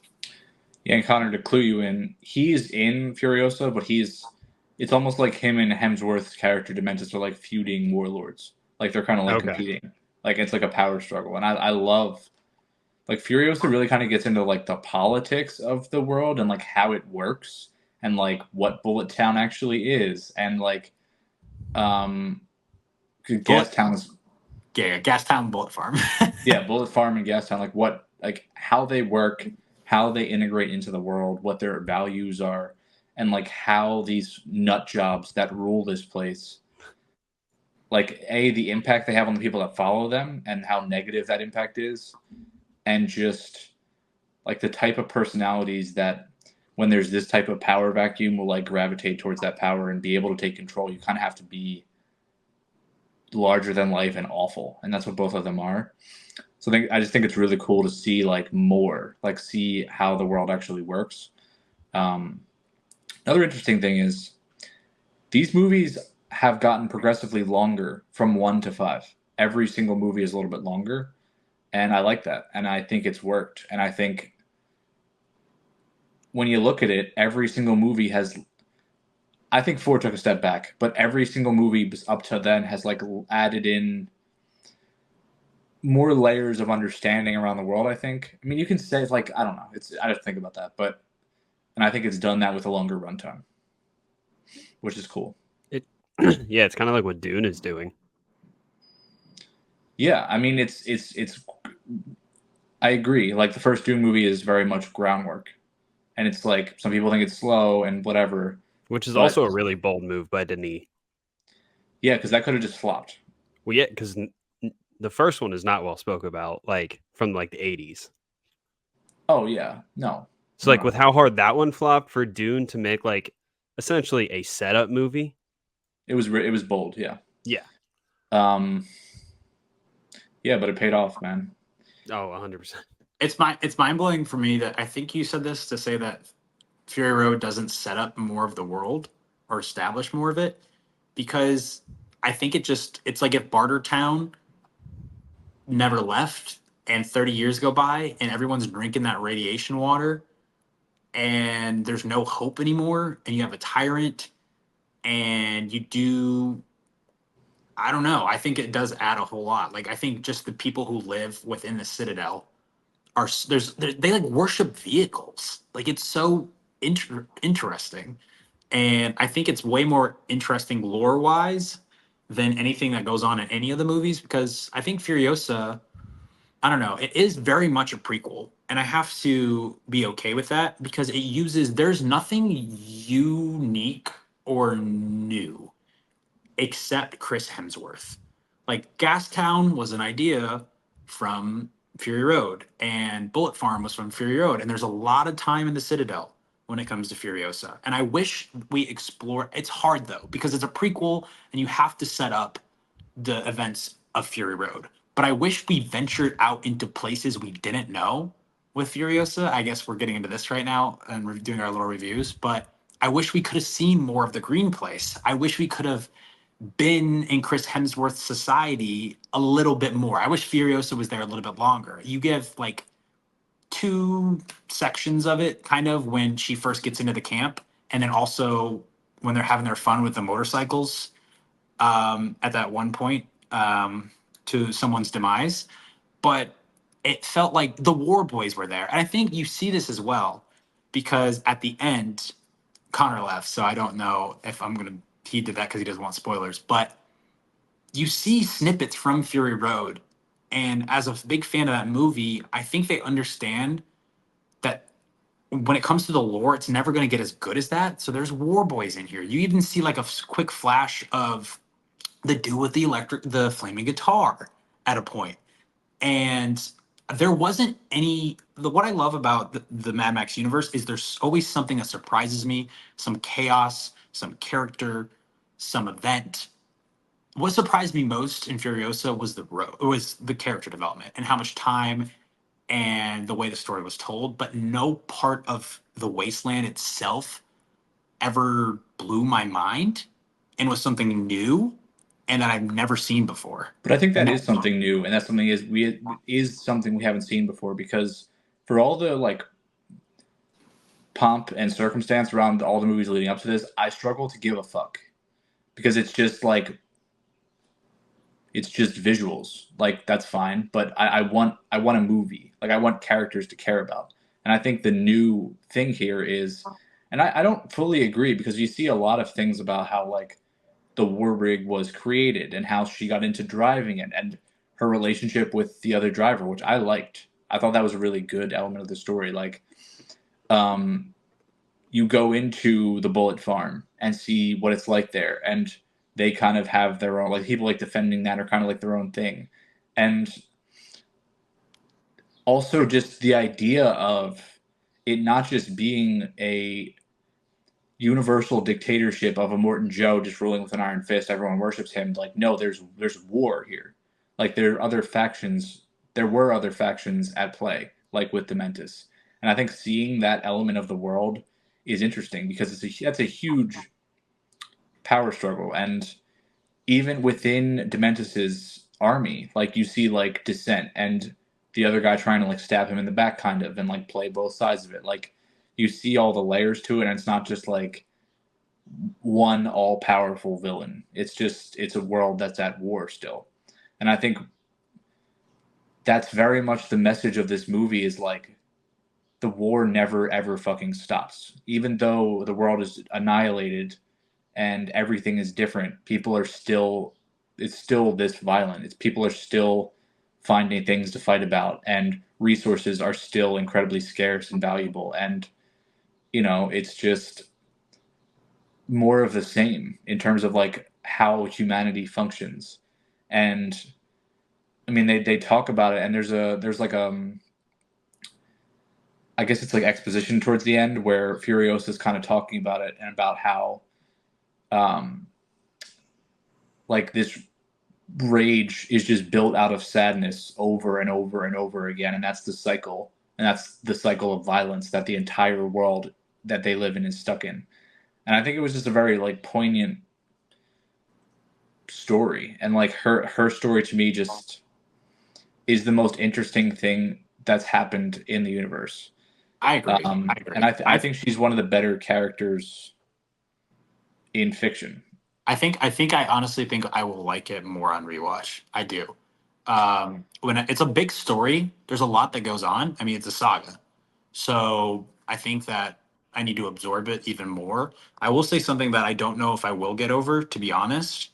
Yeah, and Connor, to clue you in, he's in Furiosa, but it's almost like him and Hemsworth's character Dementis are like feuding warlords. Like they're kind of like Okay. competing. Like it's like a power struggle, and I love like Furiosa really kind of gets into like the politics of the world and like how it works and like what Bullet Town actually is and like um Gas Town is Yeah, Gastown Bullet Farm. yeah, Bullet Farm and Gas Town, like what, like how they work, how they integrate into the world, what their values are, and like how these nut jobs that rule this place, like the impact they have on the people that follow them and how negative that impact is, and just like the type of personalities that when there's this type of power vacuum will like gravitate towards that power and be able to take control. You kind of have to be larger than life and awful, and that's what both of them are. So I just think it's really cool to see like more, like see how the world actually works. Um, Another interesting thing is these movies have gotten progressively longer from 1 to 5. Every single movie is a little bit longer, and I like that, and I think it's worked. And I think when you look at it, every single movie has. I think 4 took a step back, but every single movie up to then has like added in more layers of understanding around the world. I think. I mean, you can say it's like I don't know. I have to think about that, but and I think it's done that with a longer runtime, which is cool. It yeah, it's kind of like what Dune is doing. Yeah, I mean, it's. I agree. Like the first Dune movie is very much groundwork, and it's like some people think it's slow and whatever, Which is but also a really bold move by Denis. yeah, because that could have just flopped. Well, yeah, because the first one is not well spoke about, like from like the 80s. Oh yeah, no, So no, like no. with how hard that one flopped for Dune to make like essentially a setup movie. It was bold. Yeah. Yeah. Um. Yeah, but it paid off, man. Oh, 100%. It's mind blowing for me that I think you said this to say that Fury Road doesn't set up more of the world or establish more of it, because I think it's like if Bartertown never left and 30 years go by and everyone's drinking that radiation water and there's no hope anymore and you have a tyrant and you do, I don't know, I think it does add a whole lot. Like I think just the people who live within the Citadel are they like worship vehicles. Like it's so interesting, and I think it's way more interesting lore wise than anything that goes on in any of the movies, because I think Furiosa, I don't know, it is very much a prequel, and I have to be okay with that because there's nothing unique or new except Chris Hemsworth. Like Gastown was an idea from Fury Road, and Bullet Farm was from Fury Road, and there's a lot of time in the Citadel when it comes to Furiosa. And I wish we explore. It's hard though because it's a prequel, and you have to set up the events of Fury Road. But I wish we ventured out into places we didn't know with Furiosa. I guess we're getting into this right now and we're doing our little reviews, but I wish we could have seen more of the green place. I wish we could have been in Chris Hemsworth's society a little bit more. I wish Furiosa was there a little bit longer. You give like 2 sections of it, kind of when she first gets into the camp, and then also when they're having their fun with the motorcycles at that one point to someone's demise. But it felt like the War Boys were there. And I think you see this as well because at the end, Connor left, so I don't know if I'm going to, he did that because he doesn't want spoilers. But you see snippets from Fury Road. And as a big fan of that movie, I think they understand that when it comes to the lore, it's never going to get as good as that. So there's War Boys in here. You even see like a quick flash of the dude with the flaming guitar at a point. And there wasn't what I love about the Mad Max universe is there's always something that surprises me, some chaos, some character, some event. What surprised me most in Furiosa was the character development and how much time and the way the story was told, but no part of the wasteland itself ever blew my mind and was something new and that I've never seen before. But I think And that is something new, and that's something is something we haven't seen before because for all the like pomp and circumstance around all the movies leading up to this, I struggle to give a fuck because it's just like it's just visuals. Like that's fine, but I want a movie. Like I want characters to care about. And I think the new thing here is, and I don't fully agree because you see a lot of things about how like the war rig was created and how she got into driving it and her relationship with the other driver, which I liked. I thought that was a really good element of the story. Like, um, you go into the bullet farm and see what it's like there, and they kind of have their own, like people like defending that are kind of like their own thing, and also just the idea of it not just being a universal dictatorship of a Morton Joe just ruling with an iron fist, everyone worships him. Like, no, there's war here. Like there are other factions. There were other factions at play, like with Dementis, and I think seeing that element of the world is interesting because that's a huge power struggle, and even within Dementis's army, like you see like dissent and the other guy trying to like stab him in the back, kind of, and like play both sides of it. Like you see all the layers to it, and it's not just like one all powerful villain. It's a world that's at war still. And I think that's very much the message of this movie is like the war never ever fucking stops. Even though the world is annihilated and everything is different, people are still it's still this violent. It's people are still finding things to fight about and resources are still incredibly scarce and valuable and it's just more of the same in terms of like how humanity functions. And I mean they talk about it and there's like I guess it's like exposition towards the end where Furiosa is kind of talking about it and about how um like this rage is just built out of sadness over and over and over again, and that's the cycle, and that's the cycle of violence that the entire world that they live in is stuck in. And I think it was just a very like poignant story, and like her story to me just is the most interesting thing that's happened in the universe. I agree. I agree. And I think she's one of the better characters in fiction. I honestly think I will like it more on rewatch. I do. When it's a big story, there's a lot that goes on. I mean, it's a saga, so I think that I need to absorb it even more. I will say something that I don't know if I will get over, to be honest.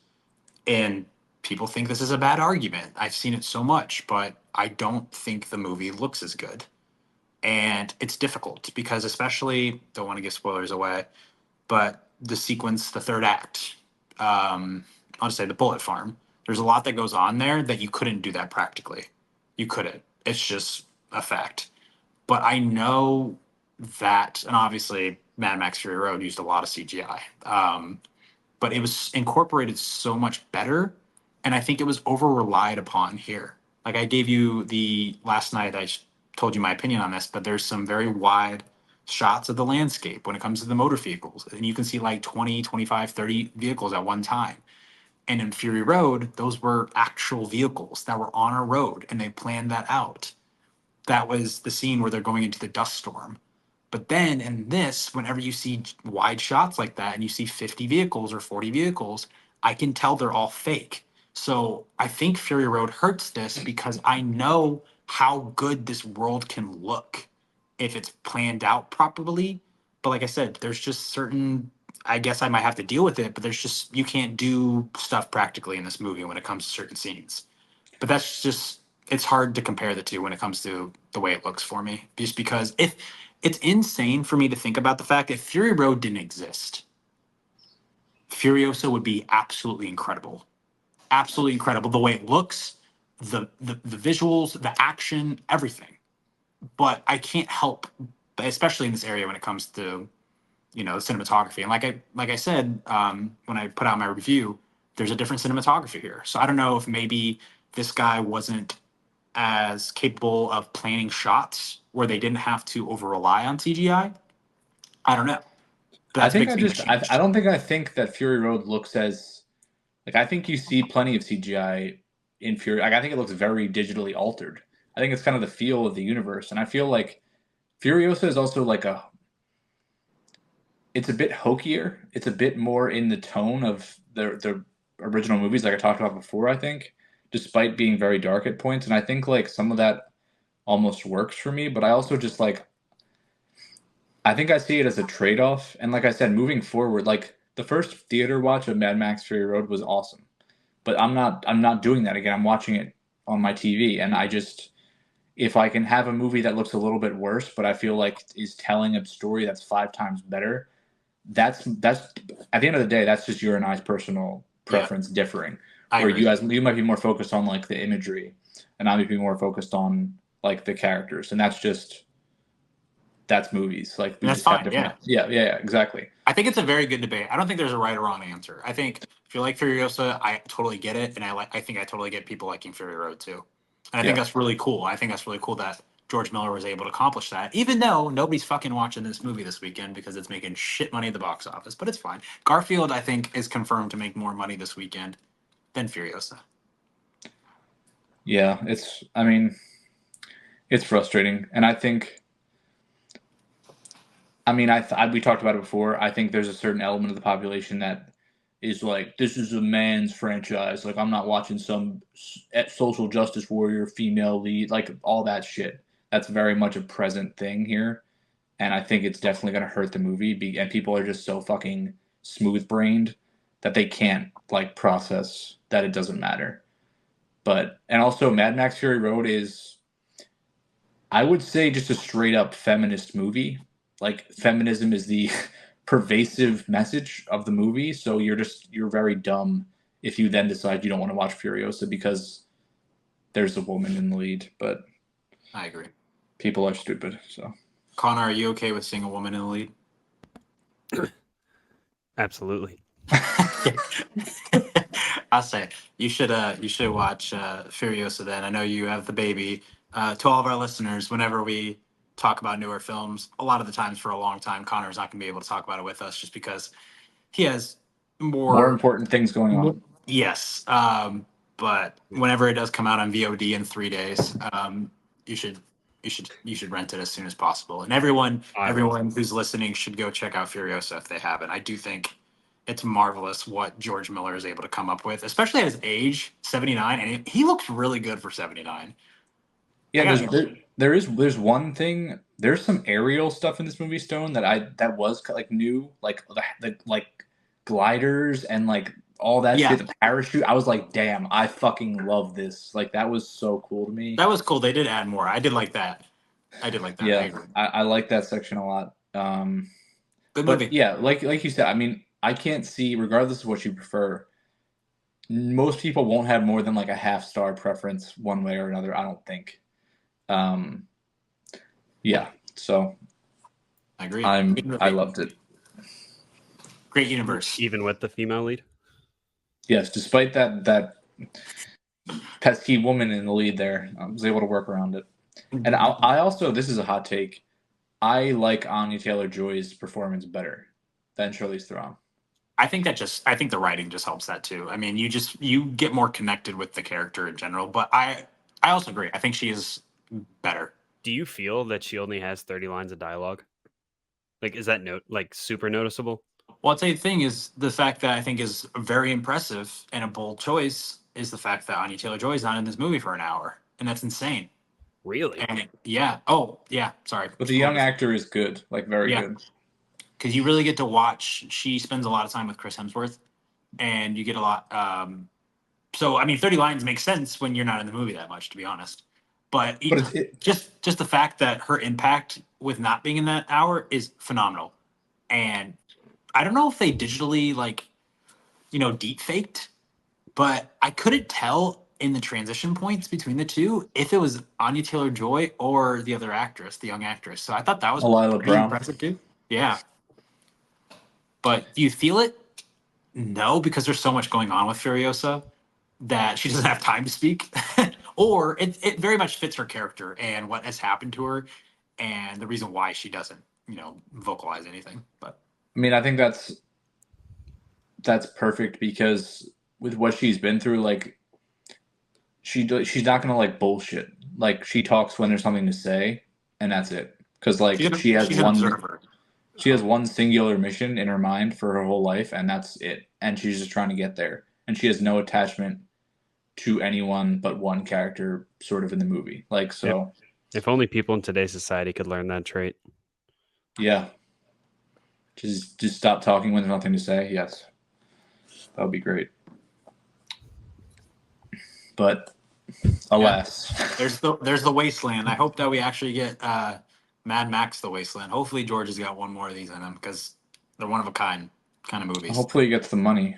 And people think this is a bad argument. I've seen it so much, but I don't think the movie looks as good. And it's difficult because, especially, don't want to give spoilers away, but the sequence, the third act, I'll just say the bullet farm. There's a lot that goes on there that you couldn't do that practically. You couldn't. It's just a fact. But I know that, and obviously, Mad Max Fury Road used a lot of CGI, but it was incorporated so much better, and I think it was over relied upon here. Like I gave you the last night, told you my opinion on this, but there's some very wide shots of the landscape when it comes to the motor vehicles, and you can see like 20, 25, 30 vehicles at one time. And in Fury Road, those were actual vehicles that were on a road, and they planned that out. That was the scene where they're going into the dust storm. But then in this, whenever you see wide shots like that and you see 50 vehicles or 40 vehicles, I can tell they're all fake. So I think Fury Road hurts this because I know how good this world can look if it's planned out properly. But like I said, there's just certain, I guess I might have to deal with it, but there's just, you can't do stuff practically in this movie when it comes to certain scenes. But that's just, it's hard to compare the two when it comes to the way it looks for me. Just because if it's insane for me to think about the fact that Fury Road didn't exist, Furiosa would be absolutely incredible. Absolutely incredible. The way it looks, the visuals, the action, everything. But I can't help, especially in this area when it comes to cinematography. And like I said when I put out my review, there's a different cinematography here. So I don't know if maybe this guy wasn't as capable of planning shots where they didn't have to over rely on CGI. I don't know. But I that's a think big thing that changed. I don't think I think that Fury Road looks as like I think you see plenty of CGI in Fury. Like I think it looks very digitally altered. I think it's kind of the feel of the universe, and I feel like Furiosa is also like it's a bit hokier. It's a bit more in the tone of the original movies, like I talked about before. I think, despite being very dark at points. And I think like some of that almost works for me, but I also just like I think I see it as a trade-off. And like I said, moving forward, like the first theater watch of Mad Max Fury Road was awesome. But I'm not doing that again. I'm watching it on my TV, and I just if I can have a movie that looks a little bit worse, but I feel like is telling a story that's 5 times better, that's at the end of the day, that's just your and I's personal Yeah, preference differing. I Where agree. you might be more focused on like the imagery, and I might be more focused on like the characters, and that's movies. Like And we that's just have fine. different. Yeah. Yeah, exactly. I think it's a very good debate. I don't think there's a right or wrong answer. I think if you like Furiosa, I totally get it, and I think I totally get people liking Fury Road too. And I think Yeah, that's really cool. I think that's really cool that George Miller was able to accomplish that, even though nobody's fucking watching this movie this weekend because it's making shit money at the box office. But it's fine. Garfield, I think, is confirmed to make more money this weekend than Furiosa. yeah. I mean, it's frustrating, and I think. I mean, we talked about it before. I think there's a certain element of the population that is like, this is a man's franchise. Like, I'm not watching some social justice warrior female lead, like all that shit. That's very much a present thing here, and I think it's definitely going to hurt the movie. And people are just so fucking smooth brained that they can't like process that it doesn't matter. But and also, Mad Max Fury Road is, I would say, just a straight up feminist movie. Like feminism is the pervasive message of the movie, so you're very dumb if you then decide you don't want to watch Furiosa because there's a woman in the lead, but I agree. people are stupid, so. Connor, are you okay with seeing a woman in the lead? Absolutely. I'll say you should watch Furiosa then. I know you have the baby. To all of our listeners, whenever we talk about newer films, a lot of the times for a long time, Connor's not going to be able to talk about it with us just because he has More more. important things going on. Yes, but whenever it does come out on VOD in 3 days, you should you should rent it as soon as possible. And everyone who's listening should go check out Furiosa if they haven't. I do think it's marvelous what George Miller is able to come up with, especially at his age, 79, and he looks really good for 79. I Yeah, got there's one thing. There's some aerial stuff in this movie, Stone, that was like new, like the like gliders and like all that yeah, shit. The parachute. I was like, damn, I fucking love this. Like that was so cool to me. that was cool. They did add more. I did like that. I did like that. I Yeah, agree. I like that section a lot. Good But movie. yeah, like you said, I mean, I can't see, regardless of what you prefer, most people won't have more than like a half-star preference one way or another. I don't think. Um, yeah, so I agree. Good I movie. loved it. Great universe. Even with the female lead. Yes, despite that pesky woman in the lead there, I was able to work around it. And I also, this is a hot take, I like Anya Taylor-Joy's performance better than Charlize Theron. I think the writing just helps that too. I mean, you get more connected with the character in general, but I also agree. I think she is better. Do you feel that she only has 30 lines of dialogue? Like, is that like super noticeable? Well, I'd say the thing is the fact that I think is very impressive and a bold choice is the fact that Anya Taylor-Joy is not in this movie for an hour, and that's insane. Really? And yeah, oh yeah, sorry. But the young actor is good, like very Yeah, good. because you really get to watch. She spends a lot of time with Chris Hemsworth, and you get a lot. So I mean, 30 lines makes sense when you're not in the movie that much, to be honest. But But it just the fact that her impact with not being in that hour is phenomenal. And I don't know if they digitally like deep faked, but I couldn't tell in the transition points between the two if it was Anya Taylor Joy or the other actress, the young actress. So I thought that was Lila pretty Brown. impressive too. Yeah, but do you feel it? No, because there's so much going on with Furiosa that she doesn't have time to speak. Or it very much fits her character and what has happened to her and the reason why she doesn't, vocalize anything. But I mean, I think that's perfect because with what she's been through, like she's not gonna like bullshit. Like she talks when there's something to say, and that's it. Because like she's an observer. she has one singular mission in her mind for her whole life, and that's it. And she's just trying to get there, and she has no attachment to anyone but one character sort of in the movie. Like, so If only people in today's society could learn that trait. yeah. Just stop talking when there's nothing to say. Yes. That would be great. But alas. There's the Wasteland. I hope that we actually get Mad Max the Wasteland. Hopefully George has got one more of these in him because they're one of a kind of movies. Hopefully he gets the money.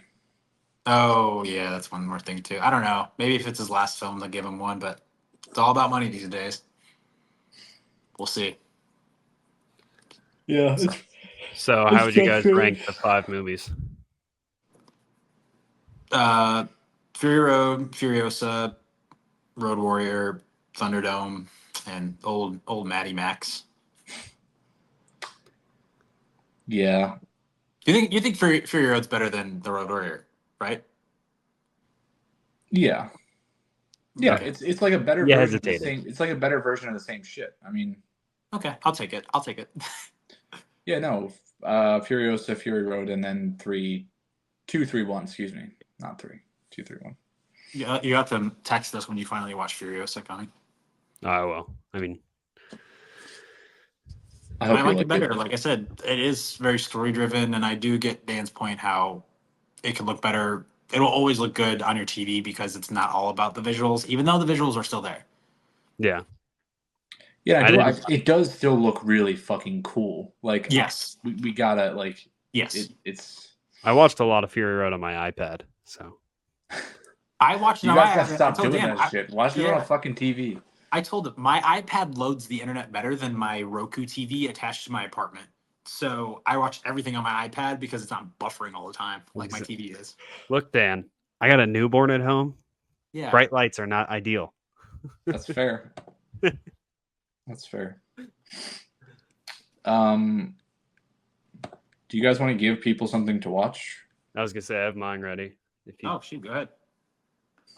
Oh yeah, that's one more thing too. I don't know. Maybe if it's his last film, they'll give him one, but it's all about money these days. We'll see. Yeah. So how would you guys rank the 5 movies? Fury Road, Furiosa, Road Warrior, Thunderdome, and old Maddie Max. Yeah. You think Fury Road's better than the Road Warrior, right? Yeah. Yeah, Okay. it's like a better Yeah, version of the hesitated. same. It's like a better version of the same shit. I mean, Okay, I'll take it. yeah, no, Furiosa, Fury Road, and then 2, 3, 1. Excuse me, not 3, 2, 3, 1. Yeah, you have to text us when you finally watch Furiosa coming. Oh well. I mean, I hope I you like like it better. Like I said, it is very story driven, and I do get Dan's point how it can look better. It'll always look good on your TV because it's not all about the visuals, even though the visuals are still there. yeah. Yeah, I didn't. it does still look really fucking cool. Like, Yes. we gotta like. Yes. It's. I watched a lot of Fury Road on my iPad, so I watched it You on guys my gotta iPad. I stop told doing Dan, that shit. Watch it on yeah. a fucking TV. I told him my iPad loads the internet better than my Roku TV attached to my apartment. So I watch everything on my iPad because it's not buffering all the time like my TV is. look, Dan, I got a newborn at home. Yeah. Bright lights are not ideal. That's fair. That's fair. Do you guys want to give people something to watch? I was gonna say I have mine ready. If you, Oh, shoot, go ahead.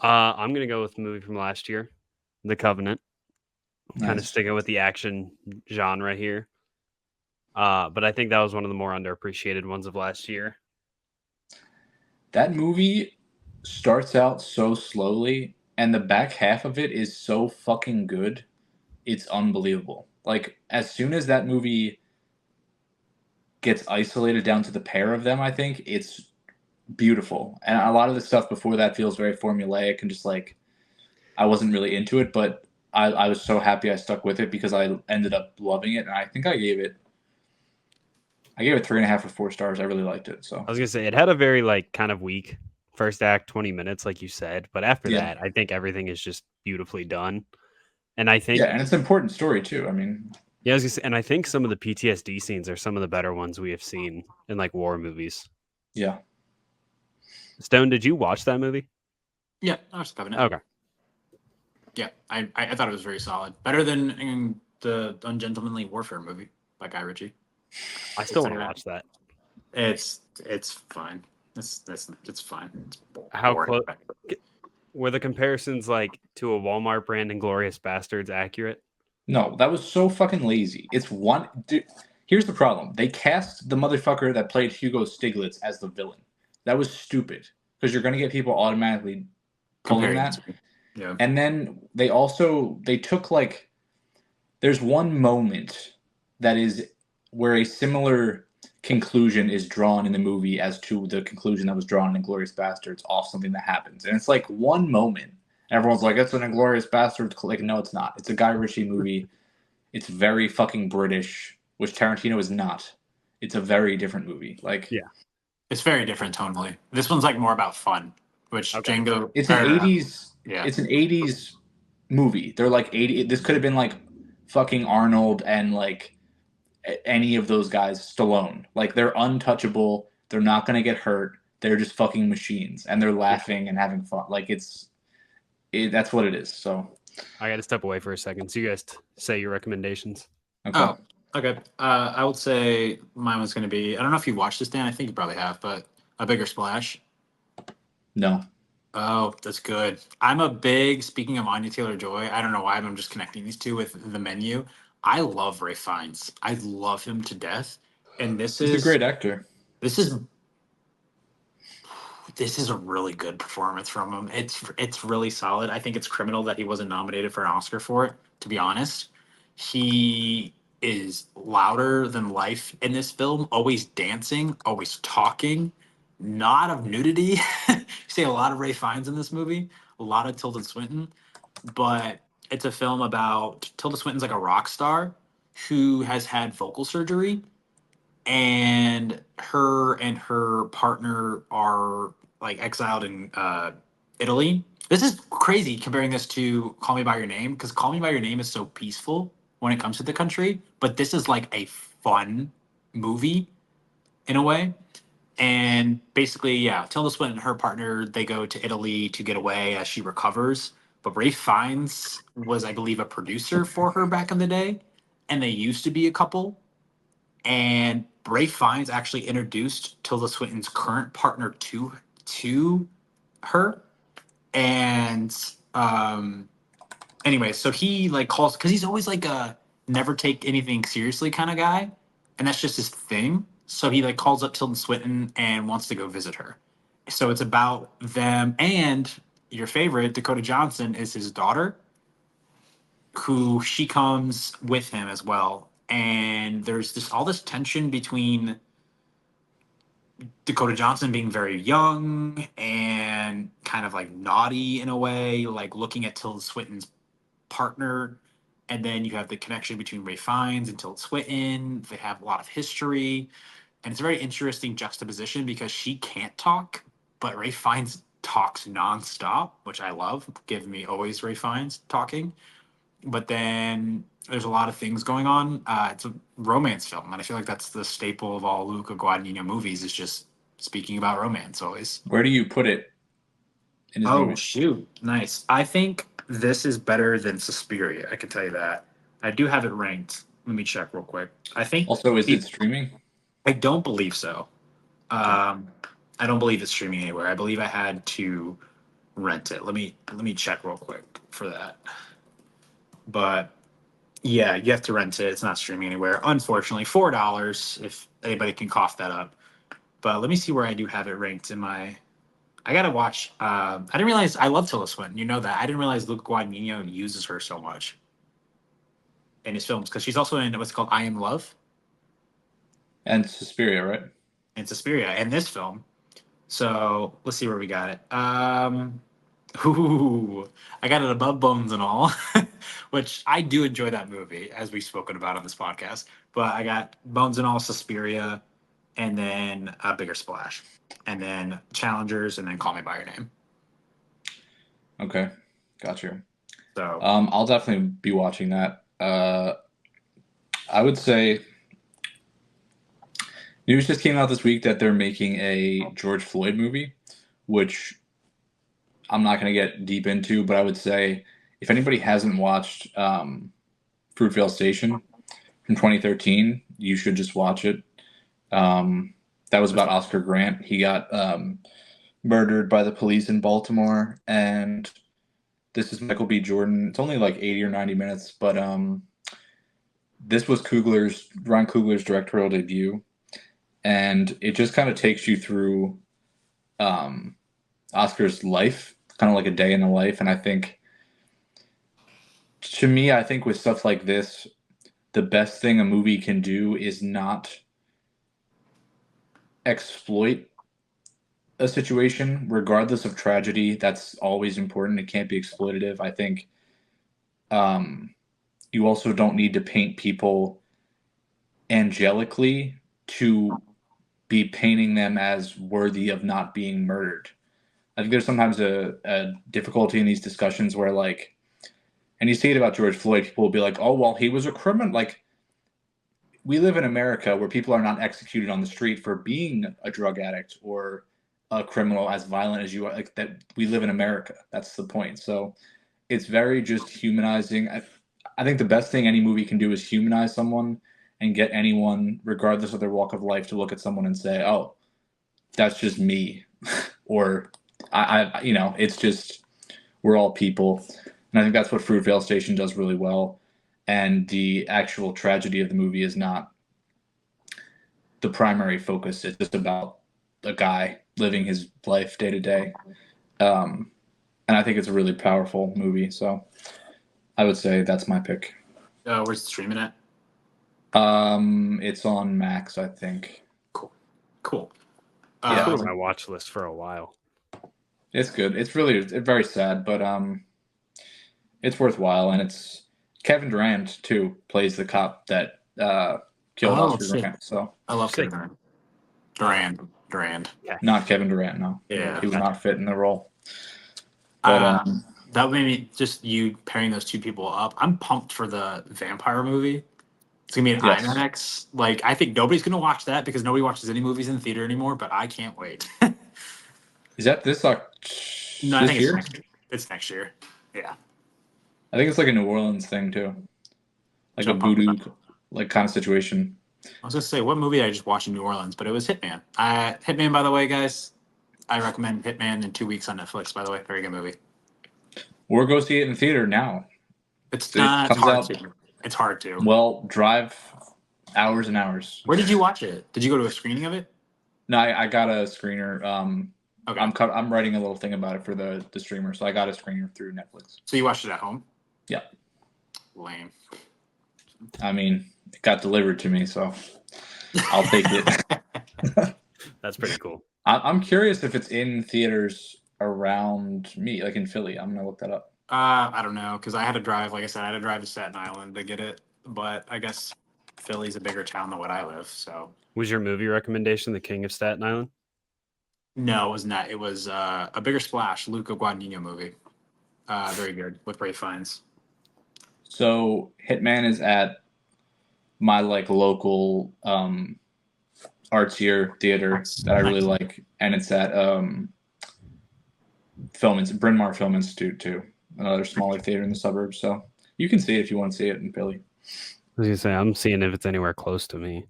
I'm gonna go with the movie from last year, The Covenant. Kind of Nice. sticking with the action genre here. But I think that was one of the more underappreciated ones of last year. That movie starts out so slowly, and the back half of it is so fucking good. It's unbelievable. Like, as soon as that movie gets isolated down to the pair of them, I think it's beautiful. And a lot of the stuff before that feels very formulaic and just like I wasn't really into it, but I was so happy I stuck with it because I ended up loving it. And I think I gave it 3.5 or 4 stars. I really liked it. So I was gonna say it had a very like kind of weak first act, 20 minutes, like you said. But after Yeah. that, I think everything is just beautifully done. And I think yeah, and it's an important story too. I mean, yeah, I was gonna say, and I think some of the PTSD scenes are some of the better ones we have seen in like war movies. yeah. Stone, did you watch that movie? Yeah, I was Covenant. Okay. Yeah, I thought it was very solid. Better than in the Ungentlemanly Warfare movie by Guy Ritchie. I still want to Consider watch that. It's fine. It's fine. It's How boring. close were the comparisons like to a Walmart brand and Glorious Bastards accurate? No, that was so fucking lazy. It's one. Dude, here's the problem. They cast the motherfucker that played Hugo Stiglitz as the villain. That was stupid because you're gonna get people automatically pulling Comparing that. it to- Yeah. And then they took like there's one moment that is where a similar conclusion is drawn in the movie as to the conclusion that was drawn in Inglourious Bastards off something that happens. And it's like one moment. Everyone's like, it's an Inglourious Bastards. Like, no, it's not. It's a Guy Ritchie movie. It's very fucking British, which Tarantino is not. It's a very different movie. Like, Yeah. It's very different tonally. This one's like more about fun, which Okay. Django. it's an 80s. Yeah. It's an 80s movie. They're like 80. This could have been like fucking Arnold and like any of those guys, Stallone. Like, they're untouchable. They're not gonna get hurt. They're just fucking machines, and they're laughing and having fun. Like, that's what it is. So I got to step away for a second. So you guys say your recommendations. okay. Oh, okay. I would say mine was going to be. I don't know if you watched this, Dan. I think you probably have, but A Bigger Splash. No. Oh, that's good. I'm a big. Speaking of Anya Taylor-Joy, I don't know why, but I'm just connecting these two with The Menu. I love Ray Fiennes. I love him to death, and He's a great actor. This is this is a really good performance from him. It's really solid. I think it's criminal that he wasn't nominated for an Oscar for it, to be honest. He is louder than life in this film, always dancing, always talking, not of nudity. You see a lot of Ray Fiennes in this movie, a lot of Tilda Swinton, but it's a film about Tilda Swinton's like a rock star who has had vocal surgery, and her partner are like exiled in Italy. This is crazy comparing this to Call Me by Your Name, because Call Me by Your Name is so peaceful when it comes to the country, but this is like a fun movie in a way. And basically, yeah, Tilda Swinton and her partner, they go to Italy to get away as she recovers. But Ray Fiennes was, I believe, a producer for her back in the day, and they used to be a couple. And Ray Fiennes actually introduced Tilda Swinton's current partner to her. And anyway, so he like calls, because he's always like a never take anything seriously kind of guy, and that's just his thing. So he like calls up Tilda Swinton and wants to go visit her. So it's about them, and your favorite Dakota Johnson is his daughter, who she comes with him as well. And there's this all this tension between Dakota Johnson being very young and kind of like naughty in a way, like looking at Tilda Swinton's partner. And then you have the connection between Ray Fiennes and Tilda Swinton. They have a lot of history. And it's a very interesting juxtaposition because she can't talk, but Ray Fiennes talks nonstop, which I love. Give me always Ray Fiennes talking. But then there's a lot of things going on. It's a romance film, and I feel like that's the staple of all Luca Guadagnino movies, is just speaking about romance always. Where do you put it in his Oh movie? shoot, nice. I think this is better than Suspiria. I can tell you that. I do have it ranked. Let me check real quick. I think Also, is it streaming? I don't believe so. Okay. I don't believe it's streaming anywhere. I believe I had to rent it. Let me check real quick for that. But yeah, you have to rent it. It's not streaming anywhere. Unfortunately, $4 if anybody can cough that up. But let me see where I do have it ranked in my. I gotta watch. I didn't realize I love Tilda Swinton. You know that. I didn't realize Luke Guadagnino uses her so much in his films, because she's also in what's called I Am Love And Suspiria, right? and Suspiria in this film. So let's see where we got it. Ooh, I got it above Bones and All, which I do enjoy that movie, as we've spoken about on this podcast. But I got Bones and All, Suspiria, and then A Bigger Splash, and then Challengers, and then Call Me by Your Name. Okay, got you. So I'll definitely be watching that. I would say news just came out this week that they're making a George Floyd movie, which I'm not going to get deep into, but I would say if anybody hasn't watched Fruitvale Station from 2013, you should just watch it. That was about Oscar Grant. He got murdered by the police in Baltimore, and this is Michael B. Jordan. It's only like 80 or 90 minutes, but this was Ryan Coogler's directorial debut, and it just kind of takes you through Oscar's life, kind of like a day in the life. And I think, to me, I think with stuff like this, the best thing a movie can do is not exploit a situation, regardless of tragedy. That's always important. It can't be exploitative. I think you also don't need to paint people angelically to be painting them as worthy of not being murdered. I think there's sometimes a difficulty in these discussions where, like, and you see it about George Floyd, people will be like, oh, well, he was a criminal. Like, we live in America where people are not executed on the street for being a drug addict or a criminal as violent as you are. Like, that, we live in America. That's the point. So it's very just humanizing. I think the best thing any movie can do is humanize someone and get anyone, regardless of their walk of life, to look at someone and say, oh, that's just me. Or it's just, we're all people. And I think that's what Fruitvale Station does really well. And the actual tragedy of the movie is not the primary focus. It's just about a guy living his life day to day. And I think it's a really powerful movie. So I would say that's my pick. Where's it streaming at? It's on Max, I think. Cool. Yeah. It's on my watch list for a while. It's good. It's very sad, but it's worthwhile, and it's Kevin Durant too plays the cop that killed Oscar sick. Grant. So I love Sick. Kevin Durant. not Kevin Durant. No, Yeah. he would not fit in the role. But That made me just you pairing those two people up. I'm pumped for the vampire movie. It's gonna be an Yes. IMAX. Like I think nobody's gonna watch that because nobody watches any movies in the theater anymore. But I can't wait. is that this No, I this think year? it's next year. Yeah. I think it's like a New Orleans thing too, like Jump a on voodoo that. like kind of situation. I was gonna say what movie did I just watched in New Orleans, but it was Hitman. Hitman, by the way, guys, I recommend Hitman in 2 weeks on Netflix. By the way, very good movie. Or go see it in the theater now. It's It not. It's comes hard out- to. It's hard to. Well, drive hours and hours. Where did you watch it? Did you go to a screening of it? No, I got a screener. Okay. I'm writing a little thing about it for the streamer, so I got a screener through Netflix. So you watched it at home? Yeah. Lame. I mean, it got delivered to me, so I'll take it. That's pretty cool. I'm curious if it's in theaters around me, like in Philly. I'm gonna look that up. I don't know because I had to drive. Like I said, I had to drive to Staten Island to get it. But I guess Philly's a bigger town than what I live. So Was your movie recommendation The King of Staten Island? no, it was not. It was a Bigger Splash, Luca Guadagnino movie. Very good with Ray Fiennes. So Hitman is at my like local artsier theater that I really like, and it's at Bryn Mawr Film Institute too, another smaller theater in the suburbs. So you can see it if you want to see it in Philly. I was gonna say I'm seeing if it's anywhere close to me.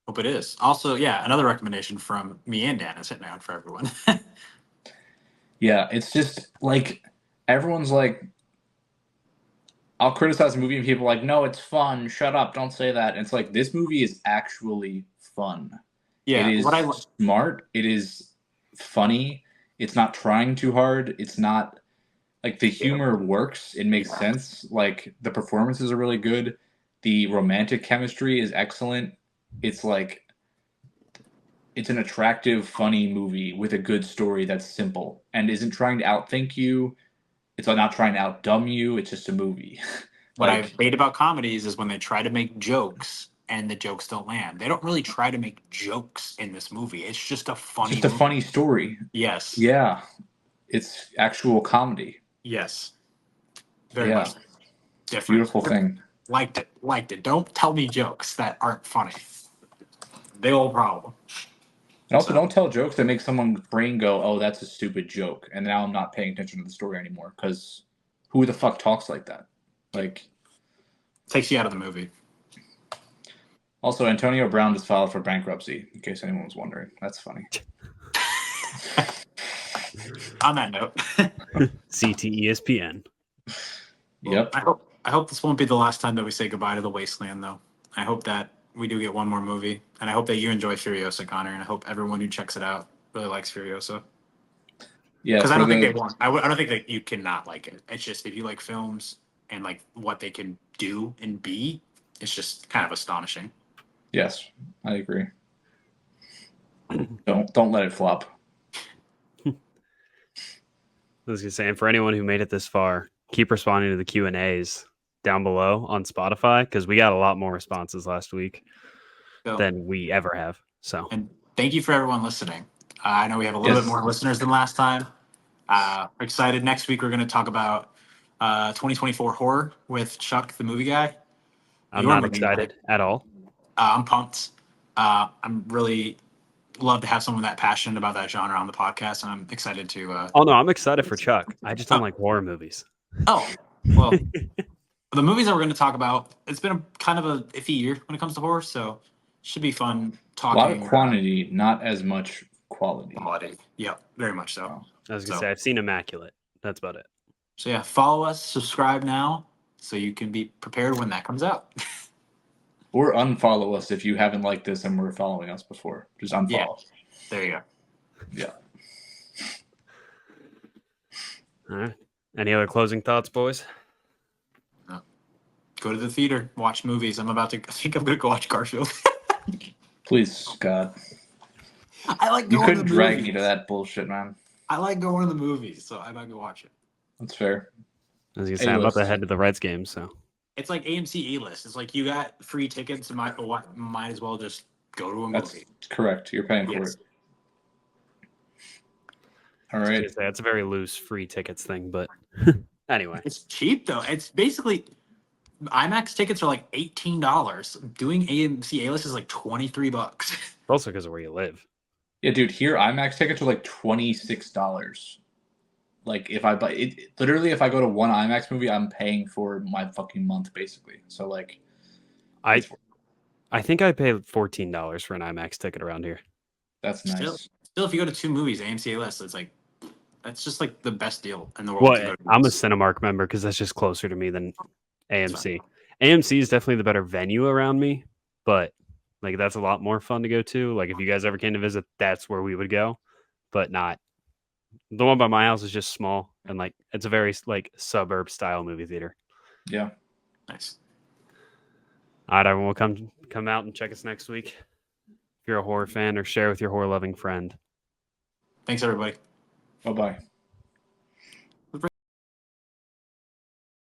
Hope it is. Also, yeah, another recommendation from me and Dan is Hitman for everyone. Yeah, it's just like everyone's like, I'll criticize a movie and people are like, no, it's fun. Shut up. Don't say that. And it's like, this movie is actually fun. Yeah, It is smart. It is funny. It's not trying too hard. It's not like the humor works. It makes sense. Like the performances are really good. The romantic chemistry is excellent. It's like, it's an attractive, funny movie with a good story that's simple and isn't trying to outthink you. It's not trying to outdumb you. It's just a movie. What I hate about comedies is when they try to make jokes and the jokes don't land. They don't really try to make jokes in this movie. It's just a funny Just a movie. funny story. Yes. Yeah. It's actual comedy. Yes. Very Yeah. much different. Beautiful thing. Liked it. Don't tell me jokes that aren't funny. Big old problem. And also, don't tell jokes that make someone's brain go, oh, that's a stupid joke. And now I'm not paying attention to the story anymore. Because who the fuck talks like that? Like, Takes you out of the movie. also, Antonio Brown just filed for bankruptcy, in case anyone was wondering. That's funny. On that note, CTESPN. Yep. I hope this won't be the last time that we say goodbye to the Wasteland, though. I hope that we do get one more movie, and I hope that you enjoy Furiosa, Connor, and I hope everyone who checks it out really likes Furiosa. Yeah. Because I don't think they want. I don't think that you cannot like it. It's just if you like films and like what they can do and be, it's just kind of astonishing. Yes, I agree. Don't let it flop. I was gonna say, and for anyone who made it this far, keep responding to the Q&As down below on Spotify because we got a lot more responses last week than we ever have. So, and thank you for everyone listening. I know we have a little bit more listeners than last time. Excited. Next week we're going to talk about 2024 horror with Chuck, the movie guy. I'm not excited at all. I'm pumped. I'm really love to have someone that passionate about that genre on the podcast, and I'm excited to. Oh no, I'm excited for Chuck. I just don't like horror movies. Oh well, the movies that we're going to talk about. It's been kind of a iffy year when it comes to horror, so should be fun talking. A lot of quantity, not as much quality. Yep, very much so. I was gonna say I've seen Immaculate. That's about it. So yeah, follow us, subscribe now, so you can be prepared when that comes out. Or unfollow us if you haven't liked this and were following us before. Just unfollow. Yeah. There you go. Yeah. All right. Any other closing thoughts, boys? No. Go to the theater, watch movies. I think I'm gonna go watch Garfield. Please, God. I like You going to the couldn't drag movies. me to that bullshit, man. I like going to the movies, so I might go watch it. That's fair. As you say, I'm about to A-list. head to the Reds game, so It's like AMC A-list. It's like you got free tickets, and might as well just go to a That's movie. correct. You're paying for Yes. it. All I was right. gonna say, that's a very loose free tickets thing, but anyway. It's cheap though. It's basically IMAX tickets are like $18. Doing AMC A-list is like $23. Also because of where you live. Yeah, dude. Here, IMAX tickets are like $26. Like if I buy it, literally, if I go to one IMAX movie, I'm paying for my fucking month basically. So like, I think I paid $14 for an IMAX ticket around here. that's nice. Still, if you go to 2 movies, AMC A-list, it's like that's just like the best deal in the world to Well, go to. I'm a Cinemark member because that's just closer to me than AMC. AMC is definitely the better venue around me, but like that's a lot more fun to go to. Like if you guys ever came to visit, that's where we would go, but not the one by my house is just small and like it's a very like suburb style movie theater. Yeah. Nice. All right, everyone will come out and check us next week. If you're a horror fan, or share with your horror loving friend. Thanks, everybody. Bye bye.